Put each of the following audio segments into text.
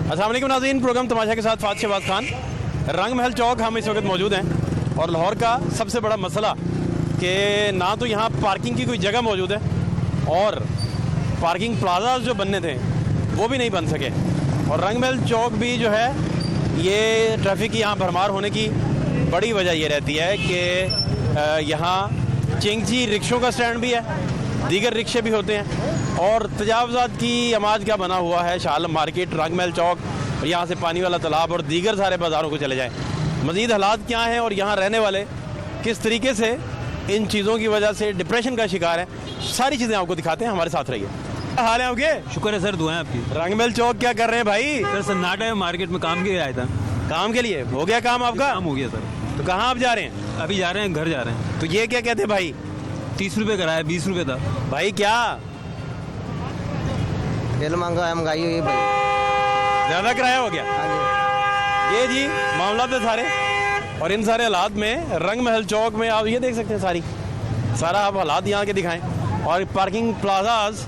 अस्सलाम वालेकुम नाज़रीन, प्रोग्राम तमाशा के साथ फात शहबाज खान। रंग महल चौक हम इस वक्त मौजूद हैं और लाहौर का सबसे बड़ा मसला कि ना तो यहाँ पार्किंग की कोई जगह मौजूद है और पार्किंग प्लाजाज जो बनने थे वो भी नहीं बन सके। और रंग महल चौक भी जो है ये ट्रैफिक की यहाँ भरमार होने की बड़ी वजह ये रहती है कि यहाँ चिंगची रिक्शों का स्टैंड भी है, दीगर रिक्शे भी होते हैं और तजावज़ात की अमाज का बना हुआ है शालम मार्केट, रंग महल चौक और यहाँ से पानी वाला तालाब और दीगर सारे बाज़ारों को चले जाएँ। मज़ीद हालात क्या हैं और यहाँ रहने वाले किस तरीके से इन चीज़ों की वजह से डिप्रेशन का शिकार है, सारी चीज़ें आपको दिखाते हैं, हमारे साथ रहिए। क्या हाल है आपके? शुक्र है सर, दुआएं आपकी। रंग महल चौक क्या कर रहे हैं भाई? सर सन्नाटा है, मार्केट में काम के लिए आया था। काम के लिए? हो गया काम आपका? काम हो गया सर। तो कहाँ आप जा रहे हैं? अभी जा रहे हैं, घर जा रहे हैं। तो ये क्या कहते हैं भाई? 30 रुपये कराया, 20 रुपये था भाई। क्या तेल महंगा है, महंगाई हुई भाई, ज़्यादा किराया हो गया? हाँ ये जी मामला थे सारे। और इन सारे हालात में रंग महल चौक में आप ये देख सकते हैं सारा आप हालात यहाँ के दिखाएं। और पार्किंग प्लाजाज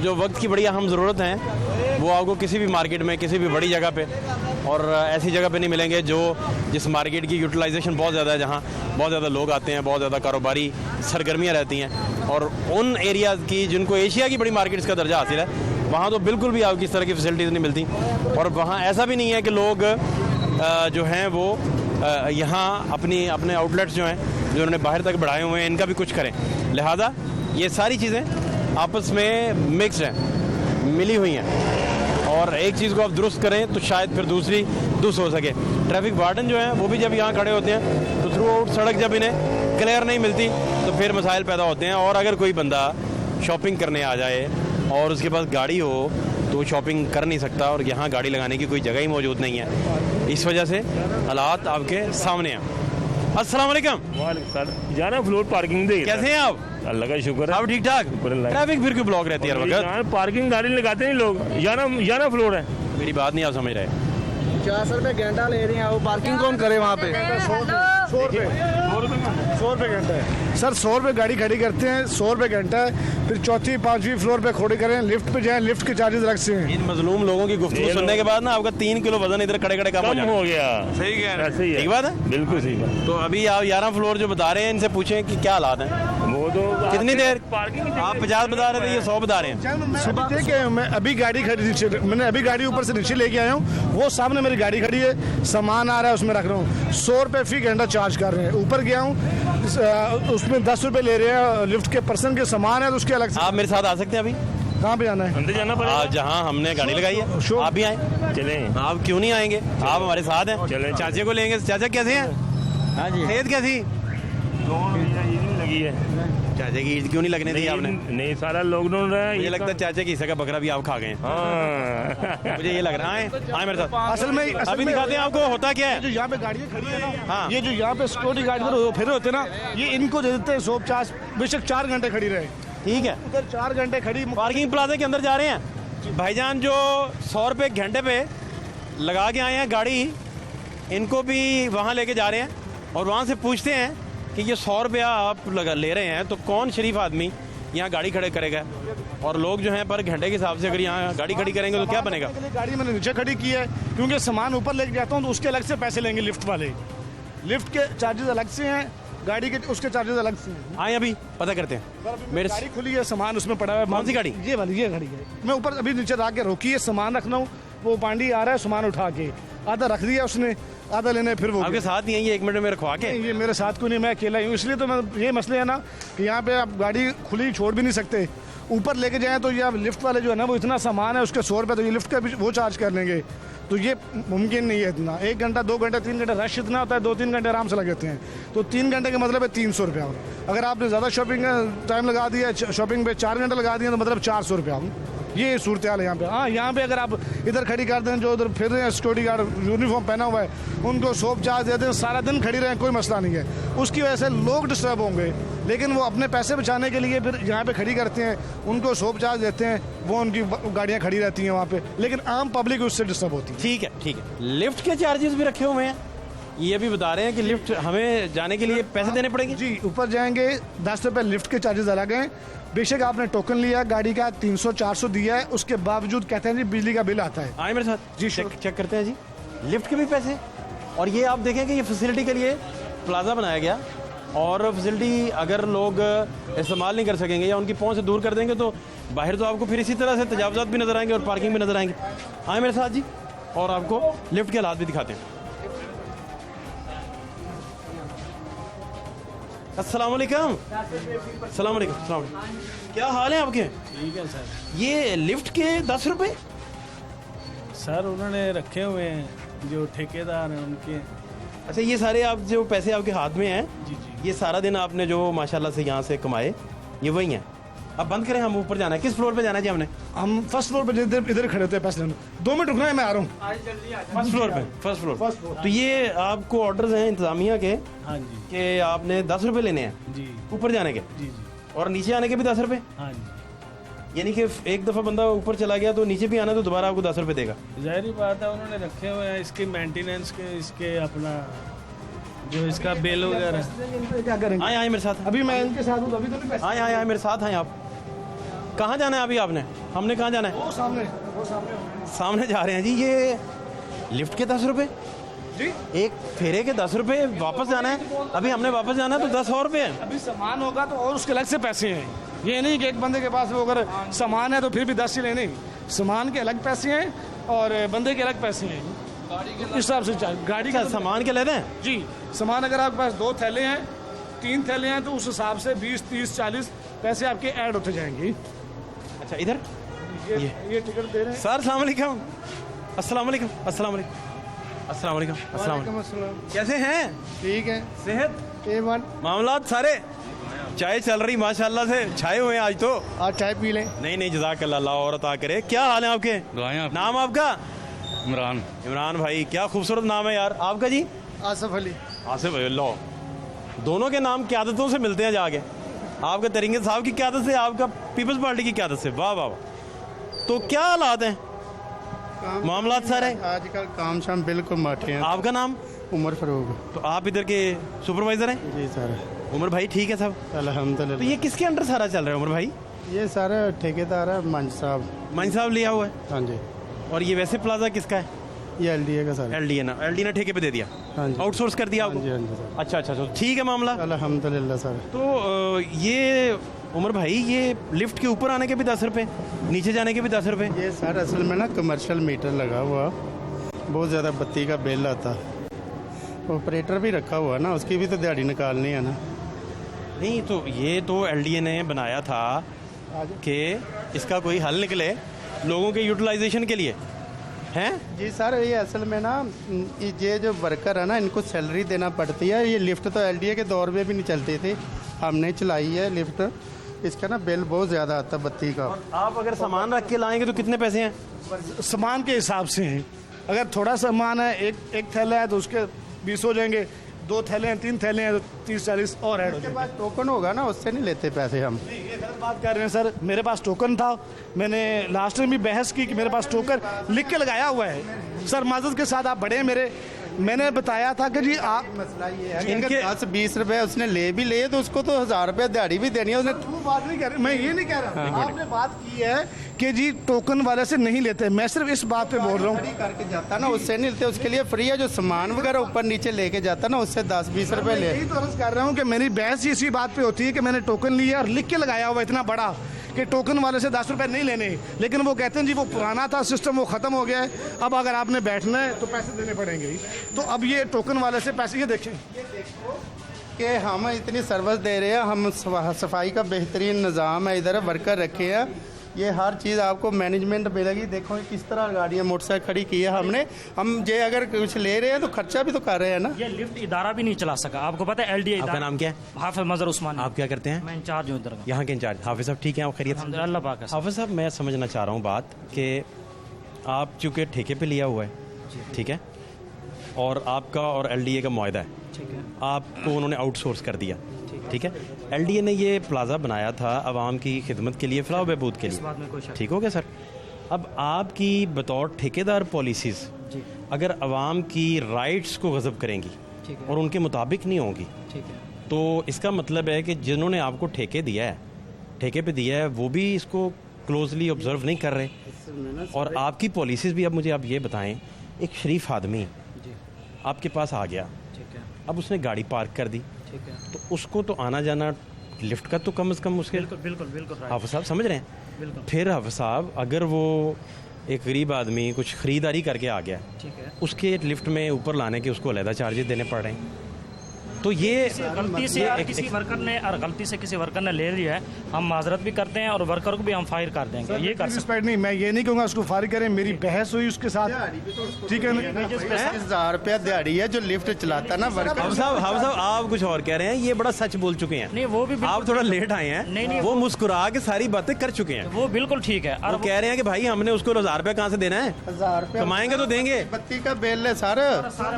जो वक्त की बड़ी अहम ज़रूरत हैं वो आपको किसी भी मार्केट में, किसी भी बड़ी जगह पे और ऐसी जगह पे नहीं मिलेंगे जिस मार्केट की यूटिलाइजेशन बहुत ज़्यादा है, जहाँ बहुत ज़्यादा लोग आते हैं, बहुत ज़्यादा कारोबारी सरगर्मियाँ रहती हैं। और उन एरियाज़ की जिनको एशिया की बड़ी मार्केट्स का दर्जा हासिल है वहाँ तो बिल्कुल भी आपकी इस तरह की फैसिलिटीज़ नहीं मिलती। और वहाँ ऐसा भी नहीं है कि लोग जो हैं वो यहाँ अपने आउटलेट्स जो हैं जो उन्होंने बाहर तक बढ़ाए हुए हैं इनका भी कुछ करें। लिहाजा ये सारी चीज़ें आपस में मिक्स्ड हैं, मिली हुई हैं और एक चीज़ को आप दुरुस्त करें तो शायद फिर दूसरी दुरुस्त हो सके। ट्रैफिक वार्डन जो हैं वो भी जब यहाँ खड़े होते हैं तो थ्रू आउट सड़क जब इन्हें क्लियर नहीं मिलती तो फिर मसाइल पैदा होते हैं। और अगर कोई बंदा शॉपिंग करने आ जाए और उसके पास गाड़ी हो तो वो शॉपिंग कर नहीं सकता और यहाँ गाड़ी लगाने की कोई जगह ही मौजूद नहीं है। इस वजह से हालात आपके सामने हैं। अस्सलाम वालेकुम। जाना फ्लोर पार्किंग दे। कैसे हैं आप? अल्लाह का शुक्र है, आप ठीक ठाक? ट्रैफिक फिर क्यों ब्लॉक रहती है हर वक्त? पार्किंग गाड़ी लगाते नहीं लोग, जाना फ्लोर है। मेरी बात नहीं आप समझ रहे। 50 रुपये घंटा ले रही हैं, वो पार्किंग कौन करे वहाँ पे? 100 रुपये घंटा है सर, 100 रुपये गाड़ी खड़ी करते हैं, 100 रुपये घंटा है। फिर चौथी 5वीं फ्लोर पे खड़ी करें, लिफ्ट पे जाएं, लिफ्ट के चार्जेस अलग से हैं। इन मजलूम लोगों की गुफ्तगू सुनने के बाद ना आपका 3 किलो वजन इधर खड़े खड़े कम हो गया। सही कह रहे ऐसे ही हैं, है। ठीक बात है, बिल्कुल सही बात। तो अभी आप 11 फ्लोर जो बता रहे हैं इनसे पूछें कि क्या हालात हैं। वो तो कितनी देर? पार्किंग आप 50 बता रहे थे, ये 100 बता रहे हैं। सुबह देख के मैं अभी गाड़ी खड़ी मैंने अभी गाड़ी ऊपर से नीचे लेके आया हूँ, वो सामने मेरी गाड़ी खड़ी है, सामान आ रहा है उसमें रख रहा हूँ। 100 रुपये फी घंटा चार्ज कर रहे हैं। ऊपर गया हूँ उसमें 10 रुपये ले रहे हैं, लिफ्ट के पर्सन के सामान है तो उसके अलग से। आप मेरे साथ आ सकते हैं अभी? कहाँ पे जाना है? अंदर जाना पड़ेगा। जहाँ हमने गाड़ी लगाई है आप भी आए। चलें। आप क्यों नहीं आएंगे? आप हमारे साथ हैं। चलें। चाचे को लेंगे। चाचा कैसे हैं? हाँ जी। सेहत कैसी? लगी है। चाचा की ईद क्यों नहीं लगने दी आपने? नहीं, सारा लॉकडाउन रहा है। मुझे लगता है चाचा की हिस्सा का बकरा भी आप खा गए हैं। हाँ। मुझे ये लग रहा है। आए मेरे साथ। असल में अभी दिखाते हैं आपको होता क्या है। जो यहाँ पे गाड़ियाँ खड़ी है ना, हाँ। ये जो यहाँ पे सिक्योरिटी गार्ड फिर होते हैं ना, ये इनको दे देते हैं 150, बेशक 4 घंटे खड़ी रहे। ठीक है, उधर 4 घंटे खड़ी। पार्किंग प्लाजा के अंदर जा रहे हैं भाईजान जो 100 रुपये घंटे पे लगा के आए हैं गाड़ी, इनको भी वहाँ लेके जा रहे हैं और वहाँ से पूछते हैं कि ये 100 रुपया आप ले रहे हैं तो कौन शरीफ आदमी यहाँ गाड़ी खड़े करेगा। और लोग जो हैं पर घंटे के हिसाब से अगर यहाँ गाड़ी खड़ी करेंगे तो क्या बनेगा? गाड़ी मैंने नीचे खड़ी की है क्योंकि सामान ऊपर लेके जाता हूँ तो उसके अलग से पैसे लेंगे लिफ्ट वाले। लिफ्ट के चार्जेस अलग से हैं, गाड़ी के उसके चार्जेस अलग से हैं। आए अभी पता करते हैं। मेरे गाड़ी खुली है, सामान उसमें पड़ा हुआ है। कौन सी गाड़ी? ये वाली, ये गाड़ी है। मैं ऊपर अभी नीचे ला के रोकी है, सामान रखना हूँ। वो पांडी आ रहा है सामान उठा के, आधा रख दिया उसने, आधा लेने फिर वो आपके साथ नहीं है? ये 1 मिनट में रखवा के। ये मेरे साथ को नहीं, मैं अकेला ही हूँ। इसलिए तो मैं ये मसले है ना कि यहाँ पे आप गाड़ी खुली छोड़ भी नहीं सकते। ऊपर लेके जाएं तो ये लिफ्ट वाले जो है ना वो इतना सामान है उसके 100 रुपये, तो ये लिफ्ट का भी वो चार्ज कर लेंगे। तो ये मुमकिन नहीं है इतना। 1 घंटा 2 घंटा 3 घंटा रश इतना होता है, 2-3 घंटे आराम से लग जाते हैं। तो 3 घंटे का मतलब है 300 रुपया। अगर आपने ज़्यादा शॉपिंग टाइम लगा दिया, शॉपिंग पे 4 घंटे लगा दिया तो मतलब 400 रुपया। ये सूरत हाल है यहाँ पे। हाँ, यहाँ पे अगर आप इधर खड़ी कर दें, जो उधर फिर रहे हैं सिक्योरिटी गार्ड यूनिफॉर्म पहना हुआ है, उनको 100 चार्ज देते हैं, सारा दिन खड़ी रहें, कोई मसला नहीं है। उसकी वजह से लोग डिस्टर्ब होंगे, लेकिन वो अपने पैसे बचाने के लिए फिर यहाँ पे खड़ी करते हैं, उनको 100 चार्ज देते हैं, वो उनकी गाड़ियाँ खड़ी रहती हैं वहाँ पे, लेकिन आम पब्लिक उससे डिस्टर्ब होती है। ठीक है, ठीक है। लिफ्ट के चार्जेस भी रखे हुए हैं ये अभी बता रहे हैं कि लिफ्ट हमें जाने के लिए पैसे देने पड़ेंगे। जी ऊपर जाएंगे 10 रुपये लिफ्ट के चार्जेस अलग हैं। बेशक आपने टोकन लिया गाड़ी का 300-400 दिया है, उसके बावजूद कहते हैं जी बिजली का बिल आता है। आए मेरे साथ जी, चेक करते हैं जी लिफ्ट के भी पैसे। और ये आप देखें कि ये फैसिलिटी के लिए प्लाजा बनाया गया, और फैसिलिटी अगर लोग इस्तेमाल नहीं कर सकेंगे या उनकी पहुंच से दूर कर देंगे तो बाहर तो आपको फिर इसी तरह से तजावजात भी नजर आएंगे और पार्किंग भी नजर आएंगे। आए मेरे साथ जी और आपको लिफ्ट के हालात भी दिखाते हैं। अस्सलाम वालेकुम। अस्सलाम वालेकुम। अस्सलाम वालेकुम। क्या हाल है आपके? ठीक है सर। ये लिफ्ट के 10 रुपये सर उन्होंने रखे हुए हैं जो ठेकेदार हैं उनके। अच्छा, ये सारे आप जो पैसे आपके हाथ में हैं, जी जी। ये सारा दिन आपने जो माशाल्लाह से यहाँ से कमाए ये वही हैं। अब बंद करें, हम ऊपर जाना है। किस फ्लोर पे जाना है जी हमने? हम फर्स्ट फ्लोर पे इधर खड़े होते हैं पैसे लेने। 2 मिनट रुकना है, मैं आ रहा हूँ। फर्स्ट फ्लोर पे। First floor. तो ये आपको ऑर्डर्स हैं इंतजामिया के हाँ जी कि आपने 10 रुपये लेने हैं जी ऊपर जाने के, जी जी। और नीचे आने के भी 10 रुपये। हाँ जी, यानी कि एक दफ़ा बंदा ऊपर चला गया तो नीचे भी आना तो दोबारा आपको 10 रुपये देगा। जाहिर बात है उन्होंने रखे हुए हैं इसकी मेंटेनेंस के, इसके अपना जो इसका बिल वगैरह। क्या करेंगे? आए मेरे साथ। अभी मैं इनके साथ हूँ तो अभी तो नहीं पैसे। आए मेरे साथ हैं आप। कहाँ जाना है अभी आपने? हमने कहाँ जाना है? वो सामने सामने जा रहे हैं जी। ये लिफ्ट के 10 रुपये जी। एक फेरे के 10 रुपये, वापस जाना है। अभी हमने वापस जाना है तो 10 और रुपये हैं। अभी सामान होगा तो और उसके अलग से पैसे हैं। ये नहीं कि एक बंदे के पास वो अगर सामान है तो फिर भी 10 ही लेने। सामान के अलग पैसे हैं और बंदे के अलग पैसे हैं। इस हिसाब से गाड़ी का सामान के लेते हैं जी। सामान अगर आपके पास 2 थैले हैं, 3 थैले हैं तो उस हिसाब से 20, 30, 40 पैसे आपके ऐड होते जाएंगे। अच्छा, इधर ये टिकट दे रहे हैं सर। अस्सलाम वालेकुम। अस्सलाम वालेकुम। अस्सलाम वालेकुम। अस्सलाम वालेकुम। अस्सलाम वालेकुम। कैसे हैं? ठीक है। सेहत A1। मामलात सारे? चाय चल रही माशाल्लाह से, छाए हुए हैं आज तो। आज चाय पी लें। नहीं जज़ाकल्लाह, अल्लाह और अता करे। क्या हाल है आपके? नाम आपका? इमरान। इमरान भाई, क्या खूबसूरत नाम है यार। आपका जी? आसिफ अली। आसिफ भाई। लो, दोनों के नाम क़यादतों से मिलते हैं जाके। आपके तरीके साहब की क़यादत से, आपका पीपल्स पार्टी की क़यादत से। वाह वाह वाह। तो क्या हालात हैं, मामलात सारे? आजकल काम शाम बिल्कुल माठे हैं। आपका नाम? उमर फरूक। तो आप इधर के सुपरवाइजर हैं? जी सर। उमर भाई ठीक है सब? तो अल्हम्दुलिल्लाह। ये किसके अंडर सारा चल रहा है उमर भाई? ये सारा ठेकेदार है मंच साहब। मंच साहब लिया हुआ है। हाँ जी। और ये वैसे प्लाजा किसका है? ये LDA का सर। LDA ने ठेके पे दे दिया, हाँ जी। आउटसोर्स कर दिया हाँ जी, आपको? हाँ जी सर। अच्छा, ठीक है मामला। अल्हम्दुलिल्लाह सर। तो ये उमर भाई, ये लिफ्ट के ऊपर आने के भी 10 रुपये, नीचे जाने के भी 10 रुपये। ये सर असल में ना कमर्शियल मीटर लगा हुआ, बहुत ज़्यादा बत्ती का बिल आता। ऑपरेटर भी रखा हुआ ना, उसकी भी तो दिहाड़ी निकालनी है ना। नहीं तो ये तो LDA ने बनाया था कि इसका कोई हल निकले लोगों के यूटिलाइजेशन के लिए, हैं? जी सर, ये असल में ना ये जो वर्कर है ना, इनको सैलरी देना पड़ती है। ये लिफ्ट तो LDA के दौर में भी नहीं चलती थी, हमने चलाई है लिफ्ट। इसका ना बिल बहुत ज़्यादा आता बत्ती का। आप अगर सामान रख के लाएंगे तो कितने पैसे हैं? सामान के हिसाब से हैं। अगर थोड़ा सामान है, एक थैला है तो उसके 20 हो जाएंगे। 2 थैले हैं, 3 थैले हैं तो 30-40 और ऐड हो उसके जाएंगे। बाद टोकन होगा ना, उससे नहीं लेते पैसे हम। ये गलत बात कर रहे हैं सर। मेरे पास टोकन था, मैंने लास्ट में भी बहस की कि मेरे पास टोकन लिख के लगाया हुआ है। सर माजरत के साथ आप बड़े हैं मेरे, मैंने बताया था कि जी आप मसला ये है कि इनके- 10-20 रुपए उसने ले भी लिए तो उसको तो 1000 रुपए दिहाड़ी भी देनी है उसने। वो बात नहीं कर रहा, मैं ये नहीं कह रहा। आपने बात की है कि जी टोकन वाले से नहीं लेते, मैं सिर्फ इस बात पे बोल रहा हूँ। खड़ी करके जाता ना, उससे नहीं लेते, उसके लिए फ्री है। जो सामान वगैरह ऊपर नीचे लेके जाता ना, उससे 10-20 रुपए मैं ले। यही तो अर्ज कर रहा हूँ कि मेरी बहस ही इसी बात पे होती है कि मैंने टोकन लिया और लिख के लगाया हुआ इतना बड़ा कि टोकन वाले से 10 रुपए नहीं लेने, लेकिन वो कहते हैं जी वो पुराना था सिस्टम, वो ख़त्म हो गया है, अब अगर आपने बैठना है तो पैसे देने पड़ेंगे। तो अब ये टोकन वाले से पैसे, ये देखें कि हम इतनी सर्विस दे रहे हैं, हम सफाई का बेहतरीन निज़ाम है, इधर वर्कर रखे हैं, ये हर चीज़ आपको मैनेजमेंट मिलेगी। देखो किस तरह गाड़ियाँ मोटरसाइकिल खड़ी की है हमने। हम जे अगर कुछ ले रहे हैं तो खर्चा भी तो कर रहे हैं ना। ये लिफ्ट इदारा भी नहीं चला सका, आपको पता है। LDA आपका नाम क्या है? हाफिज मजहर उस्मानी। आप क्या करते हैं? मैं इंचार्ज हूँ इधर का। यहाँ के इंचार्ज हाफिज साहब ठीक है? आप खैरियत से? अल्हम्दुलिल्लाह, अल्लाह पाक है। हाफिज साहब, मैं समझना चाह रहा हूँ बात कि आप चूँकि ठेके पे लिया हुआ है, ठीक है, और आपका और LDA का मुआहदा है, ठीक है। आपको उन्होंने आउटसोर्स कर दिया, ठीक है। LDA ने ये प्लाजा बनाया था आवाम की खिदमत के लिए, फलाह व बहबूद के इस बात में लिए, कोई शक ठीक हो गया सर। अब आपकी बतौर ठेकेदार पॉलिसीज़ जी। अगर आवाम की राइट्स को गज़ब करेंगी ठीक है। और उनके मुताबिक नहीं होंगी, ठीक है। तो इसका मतलब है कि जिन्होंने आपको ठेके दिया है, ठेके पे दिया है, वो भी इसको क्लोजली ऑब्जर्व नहीं कर रहे। और आपकी पॉलिसीज़ भी, अब मुझे आप ये बताएं, एक शरीफ आदमी आपके पास आ गया, ठीक है। अब उसने गाड़ी पार्क कर दी, ठीक है। तो उसको तो आना जाना लिफ्ट का तो कम से कम उसके बिल्कुल बिल्कुल बिल्कुल right। हाफिज साहब समझ रहे हैं। बिल्कुल। फिर हाफिज साहब अगर वो एक गरीब आदमी कुछ ख़रीदारी करके आ गया, ठीक है। उसके लिफ्ट में ऊपर लाने के उसको अलहदा चार्जेस देने पड़ रहे हैं। तो ये गलती से यार किसी वर्कर ने, और गलती से किसी वर्कर ने ले लिया है, हम माजरत भी करते हैं और वर्कर को भी हम फायर कर देंगे, ये कर सकते रिस्पेक्ट नहीं, मैं ये नहीं कहूँगा उसको फारिग करें, मेरी बहस हुई उसके साथ, ठीक है ना। 25,000 दिहाड़ी है जो लिफ्ट चलाता है ना वर्कर। हाफिज साहब आप कुछ और कह रहे हैं, ये बड़ा सच बोल चुके हैं। नहीं, वो भी बिल्कुल आप थोड़ा लेट आए हैं। नहीं, वो मुस्कुरा के सारी बातें कर चुके हैं। वो बिल्कुल ठीक है। वो और कह रहे हैं कि भाई हमने उसको 1,000 रुपया कहाँ से देना है, 1000 रुपया कमाएंगे तो देंगे। बत्ती का बिल है सर,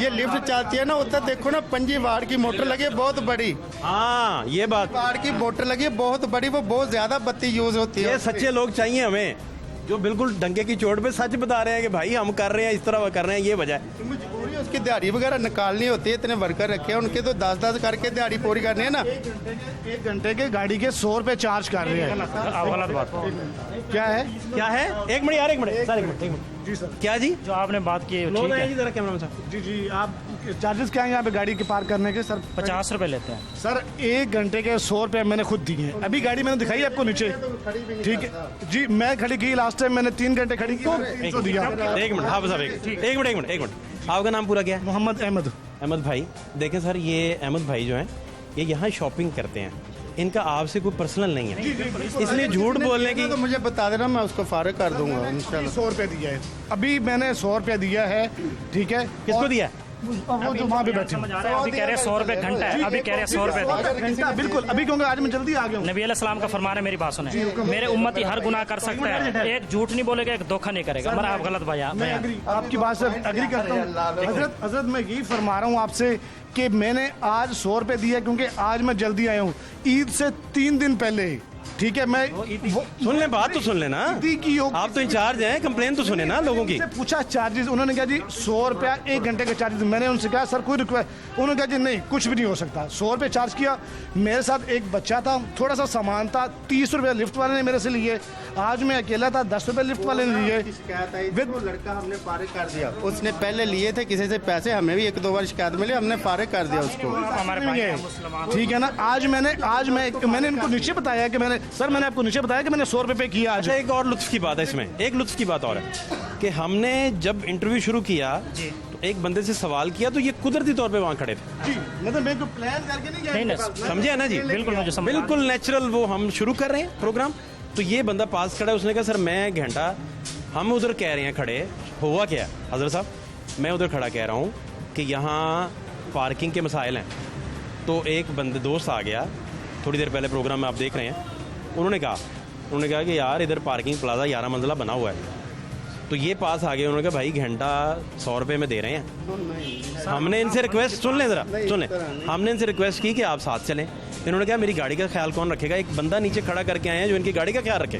ये लिफ्ट चलती है ना, उतना देखो ना 5 वाट की मोटर लगी है बहुत बड़ी, हाँ ये बात, वाट की मोटर लगी है बहुत बड़ी, वो बहुत ज्यादा बत्ती यूज होती है। ये सच्चे लोग चाहिए हमें, जो बिल्कुल डंके की चोट पे सच बता रहे हैं कि भाई हम कर रहे हैं, इस तरह कर रहे हैं, ये वजह है। मजबूरी है, उसकी दिहाड़ी वगैरह निकालनी होती है, इतने वर्कर रखे हैं उनके, तो 10-10 करके दिहाड़ी पूरी करनी है ना। 1 घंटे के गाड़ी के 100 रुपये चार्ज कर रहे हैं। आप गलत बात क्या है? क्या है? एक मिनट यार, एक मिनट सर, एक मिनट जी सर। क्या जी? जो आपने बात की है, ठीक है। जरा कैमरा साहब। जी जी, आप चार्जेस क्या हैं यहाँ पे गाड़ी के पार्क करने के सर? 50 रुपए लेते हैं सर 1 घंटे के 100 रुपये मैंने खुद दिए हैं। अभी गाड़ी मैंने दिखाई आपको नीचे, ठीक है जी। मैं खड़ी की लास्ट टाइम मैंने 3 घंटे खड़ी की, 300 दिया। एक मिनट हाफिज साहब, एक मिनट आपका नाम पूरा क्या है? मोहम्मद अहमद। अहमद भाई, देखें सर, ये अहमद भाई जो हैं, ये यहाँ शॉपिंग करते हैं, इनका आपसे कोई पर्सनल नहीं है, इसलिए झूठ बोलने की। तो मुझे बता देना, मैं उसको फारिग कर दूंगा इंशाल्लाह। 100 रुपये दिया है, अभी मैंने 100 रुपये दिया है, ठीक है। किसको दिया है? वो जो वहाँ पे बैठे समझ आ रहे हैं, अभी कह रहे हैं 100 रुपए घंटा है, अभी कह रहे हैं 100 रुपए घंटा, बिल्कुल। अभी क्योंकि आज मैं जल्दी आ गया हूँ। नबी अलैहिस्सलाम का फरमान है, मेरी बात सुने, मेरे उम्मती हर गुनाह कर सकता है, एक झूठ नहीं बोलेगा, एक धोखा नहीं करेगा, मगर आप गलत भैया। मैं आपकी बात से एग्री करता हूँ हजरत, मैं यही फरमा रहा हूँ आपसे कि मैंने आज 100 रुपये दिया क्योंकि आज मैं जल्दी आया हूँ, ईद से 3 दिन पहले, ठीक है। मैं सुन लें, बात तो सुन लेना, आप तो इंचार्ज हैं, कंप्लेन तो सुने ना लोगों की। पूछा चार्जेस, उन्होंने कहा जी 100 रुपया 1 घंटे के चार्जेस। मैंने उनसे कहा सर कोई रिक्वेस्ट, उन्होंने कहा जी नहीं कुछ भी नहीं हो सकता। 100 रुपये चार्ज किया। मेरे साथ एक बच्चा था, थोड़ा सा सामान था, 30 रुपये लिफ्ट वाले ने मेरे से लिए। आज मैं अकेला था, 10 रुपये लिफ्ट वाले ने लिए। शिकायत आई थी, वो लड़का हमने फारिग कर दिया, उसने पहले लिए थे किसी से पैसे, हमें भी 1-2 बार शिकायत मिली, हमने फारिग कर दिया उसको। हमारे भाई हैं मुसलमान। ठीक है ना। आज मैंने इनको नीचे बताया कि मैंने आपको नीचे बताया कि मैंने 100 रुपये पे किया आज। अच्छा, एक और लुत्फ की बात है इसमें, एक लुत्फ की बात और है कि हमने जब इंटरव्यू शुरू किया तो एक बंदे से सवाल किया, तो ये कुदरती तौर पे वहाँ खड़े थे जी, मतलब मैं कोई प्लान करके नहीं नहीं, गया, समझे है ना जी? बिल्कुल मुझे समझ आ रहा है। बिल्कुल नेचुरल, वो हम शुरू कर रहे हैं प्रोग्राम, तो ये बंदा पास खड़ा है, उसने कहा सर मैं घंटा, हम उधर कह रहे हैं खड़े, हुआ क्या है हजरत साहब, मैं उधर खड़ा कह रहा हूँ कि यहाँ पार्किंग के मसाइल हैं, तो एक बंदे दोस्त आ गया थोड़ी देर पहले, प्रोग्राम में आप देख रहे हैं, उन्होंने कहा कि यार इधर पार्किंग प्लाजा 11 मंजिला बना हुआ है, तो ये पास आ गए, उन्होंने कहा भाई घंटा 100 रुपये में दे रहे हैं। हमने इनसे रिक्वेस्ट, सुन लें ज़रा, सुन लें, हमने इनसे रिक्वेस्ट की कि आप साथ चलें, इन्होंने कहा मेरी गाड़ी का ख्याल कौन रखेगा? एक बंदा नीचे खड़ा करके आए हैं जो इनकी गाड़ी का ख्याल रखे,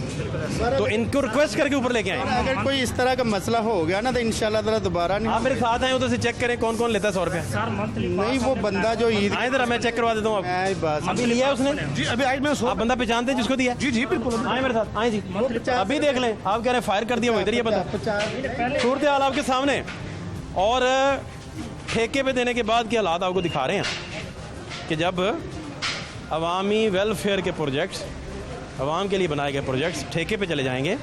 तो इनको रिक्वेस्ट करके ऊपर लेके आए। अगर कोई इस तरह का मसला हो गया ना तो इंशाल्लाह ताला दोबारा नहीं। आप मेरे साथ आए उधर से चेक करें कौन कौन लेता है 100 रुपये। सर मंथली नहीं, वो बंदा जो ईद आए जरा, मैं चेक करवा देता हूँ। मैं बस अभी लिया है उसने जी। अभी आज मैं 100 आप बंदा पहचानते हैं जिसको दिया? जी जी बिल्कुल। आए मेरे साथ, आए जी, अभी देख लें, आप कह रहे हैं फायर कर दिया वो इधर, ये बंदा सूरत हाल आपके सामने, और ठेके पे देने के बाद के हालात आपको दिखा रहे हैं कि जब अवामी वेलफेयर के प्रोजेक्ट्स, अवाम के लिए बनाए गए प्रोजेक्ट्स ठेके पे चले जाएंगे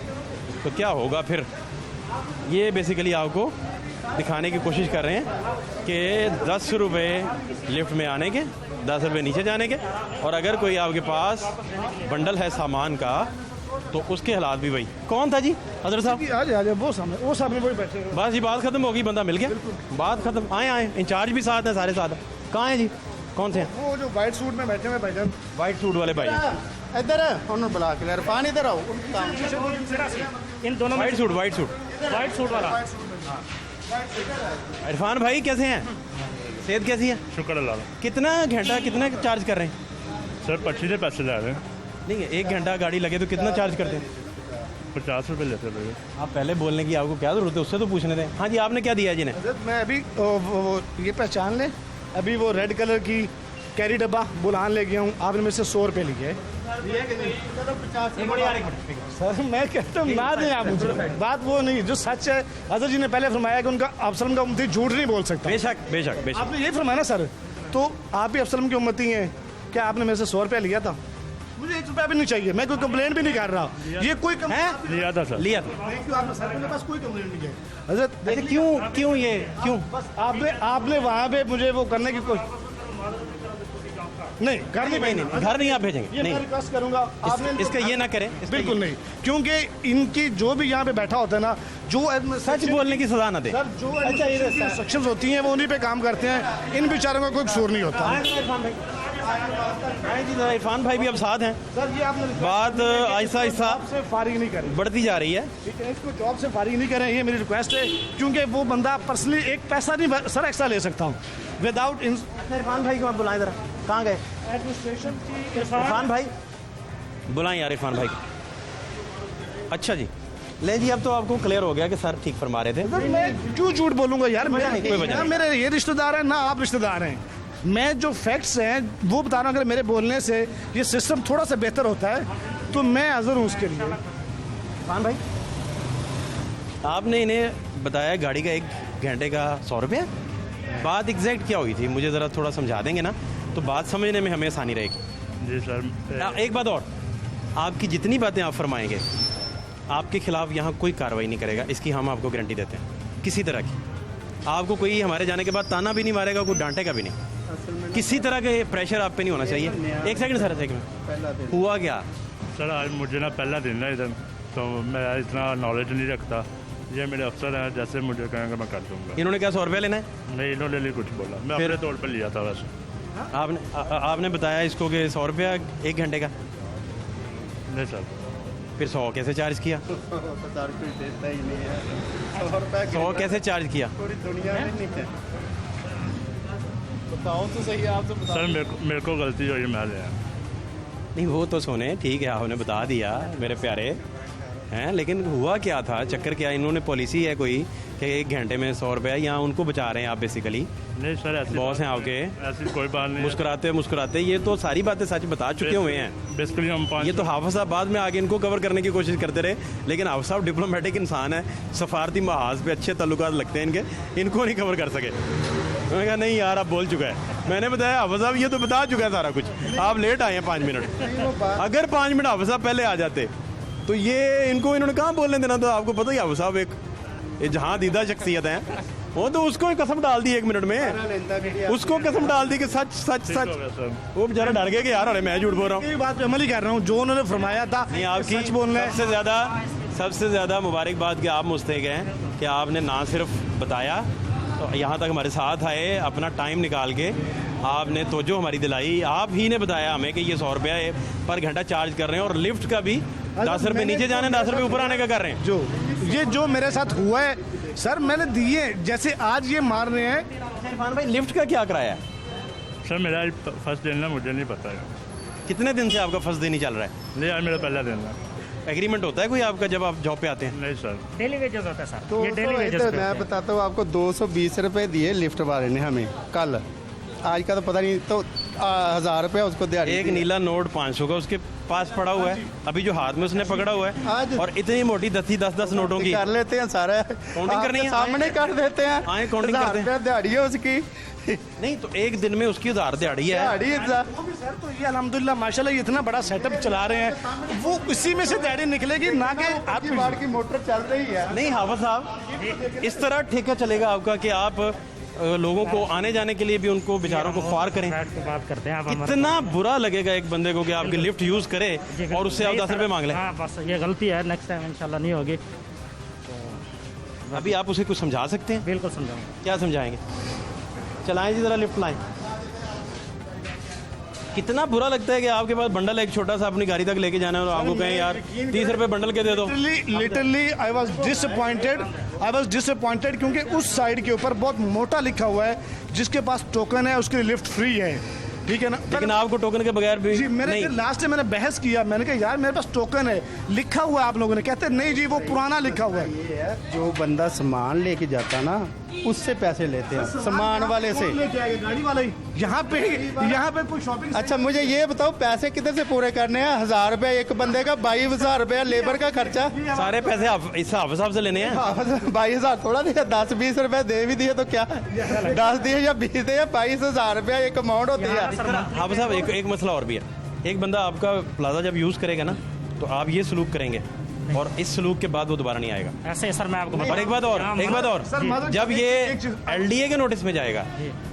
तो क्या होगा फिर। ये बेसिकली आपको दिखाने की कोशिश कर रहे हैं कि 10 रुपये लिफ्ट में आने के, 10 रुपये नीचे जाने के, और अगर कोई आपके पास बंडल है सामान का तो उसके हालात भी वही। कौन था जी हजरत साहब? आज वो सामने वही बैठे हैं। बस ये बात खत्म होगी, बंदा मिल गया, बात खत्म। आए इंचार्ज भी साथ हैं, सारे साथ हैं। कहाँ हैं जी, कौन से हैं? वो जो वाइट सूट में बैठे हुए भाईजान, वाइट सूट वाले भाई, इधर उन्होंने बुला के इरफान इधर आओ। इन दोनों में वाइट सूट व्हाइट सूट वाला इरफान भाई कैसे हैं? सेहत कैसी है? शुक्र अल्लाह का। कितना घंटा कितना चार्ज कर रहे हैं? सर 25 से पैसे ले रहे हैं, नहीं है, 1 घंटा गाड़ी लगे तो कितना चार्ज करते हैं? 50 रुपये लेते हैं। आप पहले बोलने की आपको क्या जरूरत है, उससे तो पूछने दें। हाँ जी, आपने क्या दिया जी ने? मैं अभी ये पहचान लें, अभी वो रेड कलर की कैरी डब्बा बुलान ले गया हूँ, आपने मेरे से 100 रुपये लिए है। सर मैं कहता हूँ ना दें आप मुझे, बात वो नहीं, जो सच है हजरत जी ने पहले फरमाया कि उनका अफसलम का उम्मती झूठ नहीं बोल सकता। बेशक बेशक बेशक। आपने यही फरमाया ना सर, तो आप भी अफसलम की उम्मती हैं, क्या आपने मेरे से 100 रुपया लिया था? मुझे 1 रुपया भी नहीं चाहिए, मैं कोई कंप्लेंट भी नहीं कर रहा, ये कोई लिया था सर। लिया था। मेरे पास कोई कंप्लेंट नहीं है हजरत। अच्छा, क्यों ये क्यों? बस आपने वहाँ पे मुझे वो करने की कोई नहीं, घर नहीं भेजेंगे, घर नहीं आप भेजेंगे, ये मैं रिक्वेस्ट करूंगा आपने इसका ये ना करें, बिल्कुल नहीं, क्योंकि इनकी जो भी यहाँ पे बैठा होता है ना, जो सच बोलने की सजा ना दे। सर जो इंस्ट्रक्शंस होती हैं वो उन्हीं पे काम करते हैं, इन बेचारों का कोई कसूर नहीं होता। इरफान भाई भी अब साथ हैं। सर ये आपने बात आहिस्ता आहिस्ता से फारिग नहीं करें, बढ़ती जा रही है। ठीक है, इसको जॉब से फारिग नहीं करें, ये मेरी रिक्वेस्ट है, क्योंकि वो बंदा पर्सनली एक पैसा नहीं सर एक्स्ट्रा ले सकता हूँ विदाउट इरफान भाई को आप बुलाएं जरा, कहाँ गए एडमिनिस्ट्रेशन की। इरफान भाई बुलाएं यार इरफान भाई को। अच्छा जी, ले जी, अब तो आपको क्लियर हो गया कि सर ठीक फरमा रहे थे। सर मैं क्यों झूठ बोलूंगा यार, कोई वजह नहीं। मेरे ये रिश्तेदार हैं ना आप रिश्तेदार हैं, मैं जो फैक्ट्स हैं वो बता रहा हूँ। अगर मेरे बोलने से ये सिस्टम थोड़ा सा बेहतर होता है तो मैं हाजिर हूँ उसके लिए। इरफान भाई, आपने इन्हें बताया गाड़ी का 1 घंटे का 100 रुपया, बात एग्जैक्ट क्या हुई थी मुझे ज़रा थोड़ा समझा देंगे ना, तो बात समझने में हमें आसानी रहेगी। जी सर। एक बात और, आपकी जितनी बातें आप फरमाएंगे आपके खिलाफ यहाँ कोई कार्रवाई नहीं करेगा, इसकी हम आपको गारंटी देते हैं। किसी तरह की आपको कोई हमारे जाने के बाद ताना भी नहीं मारेगा, कोई डांटेगा भी नहीं, किसी तरह के प्रेशर आप पे नहीं होना चाहिए। एक सेकंड सर, एक मिनट, हुआ क्या? सर आज मुझे ना पहला दिन है इधर, तो मैं इतना नॉलेज नहीं रखता, ये मेरे अफसर हैं, जैसे मुझे कहेंगे मैं कर दूंगा। इन्होंने क्या 100 रुपया लेना है? नहीं, इन्होंने नहीं कुछ बोला, मैं अपने तौर पर लिया था वैसे। आपने बताया इसको कि 100 रुपया 1 घंटे का, नहीं सर। फिर 100 कैसे चार्ज किया? 100 कैसे चार्ज किया? बताओ तो सही, आप तो सर मेरे को गलती हुई, मैं ले आया। नहीं वो तो सुने, ठीक है आपने बता दिया मेरे प्यारे हैं, लेकिन हुआ क्या था, चक्कर क्या? इन्होंने पॉलिसी है कोई कि 1 घंटे में 100 रुपया, या उनको बचा रहे हैं आप बेसिकली? नहीं सर, ऐसी बॉस हैं आपके, ऐसी कोई बात नहीं। मुस्कुराते ये तो सारी बातें सच बता चुके हुए हैं। बेसिकली हम ये तो हाफिज साहब बाद में आगे इनको कवर करने की कोशिश करते रहे, लेकिन हाफिज साहब डिप्लोमेटिक इंसान है, सफारती महाज पे अच्छे ताल्लुकात लगते हैं इनके, इनको नहीं कवर कर सके। मैंने कहा नहीं यार, आप बोल चुका है। मैंने बताया हाफिज साहब ये तो बता चुका है सारा कुछ, आप लेट आए हैं 5 मिनट। अगर 5 मिनट हाफिज साहब पहले आ जाते तो ये इनको इन्होंने कहाँ बोलने देना था? आपको पता ही हाफिज साहब एक जहाँ दीदा शख्सियत है, वो तो उसको ही कसम डाल दी 1 मिनट में, उसको कसम डाल दी कि सच सच सच। वो बेचारा डर गया कि यार अरे मैं झूठ बोल रहा हूँ। ये बात पे अमल ही कर रहा हूँ, जो उन्होंने फरमाया था नहीं, आपकी सच बोलना है। सबसे ज़्यादा मुबारकबाद कि आप मुस्तैक हैं कि आपने ना सिर्फ बताया, तो यहाँ तक हमारे साथ आए, अपना टाइम निकाल के आपने तवज्जो हमारी दिलाई। आप ही ने बताया हमें कि ये 100 रुपया पर घंटा चार्ज कर रहे हैं, और लिफ्ट का भी 10 रुपये नीचे जाने, 10 रुपये ऊपर आने का कर रहे हैं। जो मेरे साथ हुआ है सर, मैंने दिए, जैसे आज ये मार रहे हैं। इरफान भाई, लिफ्ट का क्या कराया है? सर मेरा फर्स्ट दिन ना, मुझे नहीं पता है। कितने दिन से आपका फर्स्ट दिन ही चल रहा है? नहीं यार, मेरा पहला दिन है। एग्रीमेंट होता है कोई आपका जब आप जॉब पे आते हैं? नहीं सर। डेली वेजेस होता है सर, तो ये डेली वेजेस पे मैं होते हैं। बताता हूँ आपको, 220 रुपए दिए लिफ्ट वाले ने हमें कल, आज का तो पता नहीं, तो 1000 रुपया उसको दिहाड़ी एक दी। नीला नोट 500 का उसके पास पड़ा हुआ है, अभी जो हाथ में उसने पकड़ा हुआ है, आज और इतनी मोटी 10 नोटों की कर लेते हैं सारा, काउंटिंग करनी है, सामने कर देते हैं। आए काउंटिंग करते हैं। 1000 रुपया दिहाड़ी है उसकी, नहीं तो एक दिन में उसकी 1000 दिहाड़ी है। दिहाड़ी वो भी सर, तो ये अल्हम्दुलिल्लाह माशाल्लाह ये इतना बड़ा सेटअप चला रहे हैं, वो इसी में से दिहाड़ी निकलेगी, ना कि आपकी बाढ़ की मोटर चल रही है। नहीं हाफिज साहब, इस तरह ठेका चलेगा आपका कि आप लोगों को आने जाने के लिए भी उनको बेचारों को ख्वार करें? बैठ के बात करते हैं आप हमारे। कितना बुरा लगेगा एक बंदे को कि आपकी लिफ्ट यूज करे और उससे आप 10 रुपये मांग लें। हाँ बस ये गलती है, नेक्स्ट टाइम इंशाल्लाह नहीं होगी। अभी आप उसे कुछ समझा सकते हैं? बिल्कुल समझाऊंगा। क्या समझाएंगे? चलाएं जी जरा, लिफ्ट लाएं। कितना बुरा लगता है कि आपके पास बंडल एक छोटा सा अपनी गाड़ी तक लेके जाना है और आपको कहें यार 30 रुपये बंडल के दे दो। लिटरली आई वॉज डिसअपॉइंटेड, क्योंकि उस साइड के ऊपर बहुत मोटा लिखा हुआ है, जिसके पास टोकन है उसके लिए लिफ्ट फ्री है, ठीक है ना? लेकिन आपको टोकन के बगैर भी जी, मैंने नहीं। लास्ट में मैंने बहस किया, मैंने कहा यार मेरे पास टोकन है, लिखा हुआ है, आप लोगों ने कहते नहीं जी वो पुराना लिखा हुआ है। ये है जो बंदा सामान लेके जाता ना, उससे पैसे लेते हैं, सामान वाले से। लेके आएगा गाड़ी वाला ही। यहाँ पे कोई शॉपिंग। अच्छा मुझे ये बताओ पैसे किधर से पूरे करने हैं? 1000 रुपये एक बंदे का, 22,000 रुपया लेबर का खर्चा। सारे पैसे आप इस हिसाब से लेने हैं। 22,000 थोड़ा दिया, 10-20 रुपए दे भी दिए तो क्या 10 दिए या 20 दिए, 22,000 रुपया एक अमाउंट होती है। हाँ साहब एक मसला और भी है। एक बंदा आपका प्लाजा जब यूज़ करेगा ना तो आप ये सलूक करेंगे और इस सलूक के बाद वो दोबारा नहीं आएगा। ऐसे सर मैं आपको और एक बात और जब ये LDA के नोटिस में जाएगा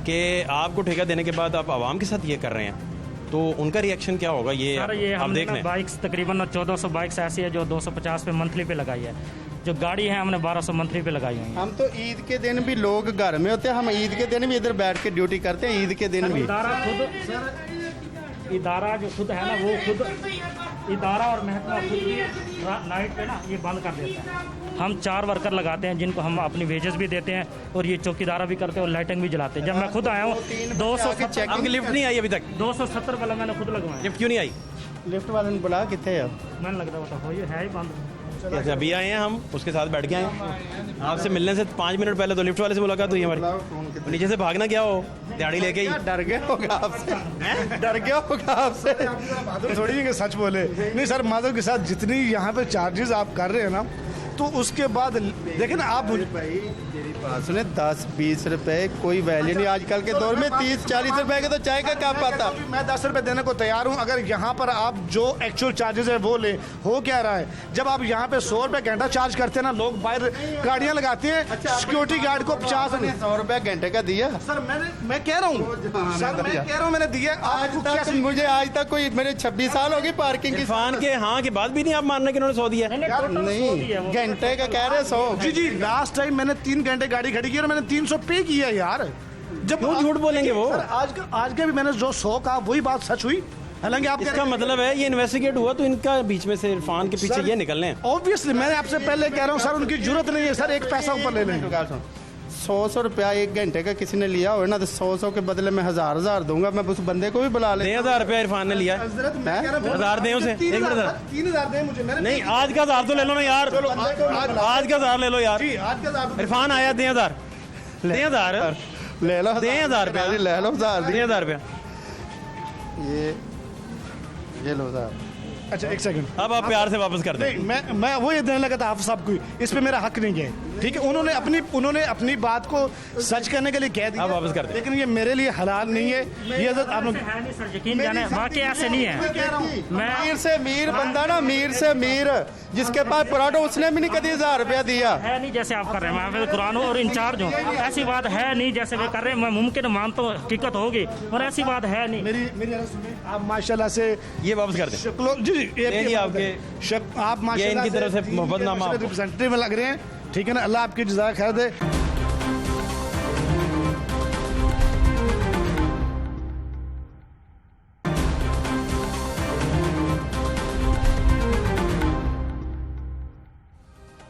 कि आपको ठेका देने के बाद आप आवाम के साथ ये कर रहे हैं तो उनका रिएक्शन क्या होगा ये आप देख लें। बाइक्स तकरीबन 1400 बाइक्स ऐसी है जो 250 पे मंथली पे लगाई है। जो गाड़ी है हमने 1200 मंथली पे लगाई हुई है। हम तो ईद के दिन भी लोग घर में होते हैं, हम ईद के दिन भी इधर बैठ के ड्यूटी करते हैं, ईद के दिन भी। इदारा जो खुद है ना वो खुद इदारा और महकमा खुद भी नाइट पे ना ये बंद कर देता है। हम 4 वर्कर लगाते हैं जिनको हम अपनी वेजेस भी देते हैं और ये चौकीदारा भी करते हैं और लाइटिंग भी जलाते हैं। जब मैं खुद आया हूँ 270 आपकी लिफ्ट नहीं आई अभी तक? 270 वाला मैंने खुद लगवाया। लिफ्ट क्यों नहीं आई? लिफ्ट वाले ने बुला कितने है? मैंने लगता होता हो ये है ही बंद। जैसे अभी आए हैं हम उसके साथ बैठ के आए हैं। आपसे मिलने से 5 मिनट पहले तो लिफ्ट वाले से मुलाकात हुई हमारी। नीचे से भागना क्या हो, दिहाड़ी लेके ही डर गया होगा आपसे, डर गया होगा आपसे। बहादुर थोड़ी है कि सच बोले। नहीं सर, माधव के साथ जितनी यहाँ पे चार्जेस आप कर रहे हैं ना तो उसके बाद देखें ना आप सुने 10-20 रुपए कोई वैल्यू नहीं आजकल के दौर में। 30-40 रुपए के तो चाय का क्या पता। मैं 10 रुपए देने को तैयार हूँ अगर यहाँ पर आप जो एक्चुअल चार्जेस है वो ले। हो क्या रहा है जब आप यहाँ पे 100 रुपए घंटा चार्ज करते हैं ना, लोग बाहर गाड़ियाँ लगाते हैं, सिक्योरिटी गार्ड को 50-100 रुपए घंटे का दिया। सर मैं कह रहा हूँ मैंने दिया। आज तक मुझे आज तक कोई मेरे 26 साल हो गई पार्किंग की। इरफान के हाँ के बाद भी नहीं आप मानने के उन्होंने 100 दिया? नहीं घंटे का कह रहे 100। जी लास्ट टाइम मैंने 3 घंटे गाड़ी खड़ी की और मैंने 300 पे किया यार। जब क्यों झूठ बोलेंगे वो? आज का भी मैंने जो 100 कहा वही बात सच हुई। हालांकि आप इसका मतलब है ये इन्वेस्टिगेट हुआ तो इनका बीच में से इरफान के पीछे ये निकलने हैं। ऑब्वियसली मैंने आपसे पहले कह रहा हूँ सर उनकी जरूरत नहीं है सर, एक पैसा ऊपर ले लें। 100 रुपया एक घंटे का किसी ने लिया हो ना तो 100 के बदले में 1000 दूंगा। मैं उस बंदे को भी बुला ले। 1000 रुपया इरफान ने लिया। 1000 दें उसे। 3000 दें मुझे। नहीं आज का 1000 तो ले लो ना यार, आज का 1000 ले लो यार। इरफान आया 1000 ले लो 1000 रुपया ले लो 1000 रुपया। ये लो 1000। अच्छा एक सेकंड, अब आप प्यार से वापस कर दें। नहीं मैं वो ये देने लगा था हाफिज साहब को, इस पे मेरा हक नहीं है। ठीक है, उन्होंने अपनी बात को सच करने के लिए कह दिया, अब वापस कर दें। लेकिन ये मेरे लिए हलाल नहीं है। ये आप लोग है नहीं सर, यकीन जाने वाकई ऐसे नहीं है। मैं मीर से मीर बंदा ना, मीर से मीर जिसके पास पराठो उसने भी नहीं कभी 1000 रुपया दिया है नहीं जैसे आप कर रहे हैं। मैं कुरान और इंचार्ज हूँ, ऐसी बात है नहीं जैसे वे कर रहे हैं। मैं मुमकिन मानता हूँ हकीकत होगी और ऐसी बात है नहीं। मेरी आप माशाल्लाह से ये वापस कर दें। शक्लो जी ये आपके आप माशाल्लाह इनकी तरफ से मोहब्बतनामा आपको। रिप्रेजेंटेटिव लग रहे हैं। ठीक है ना, अल्लाह आपकी जज़ा खैर दे।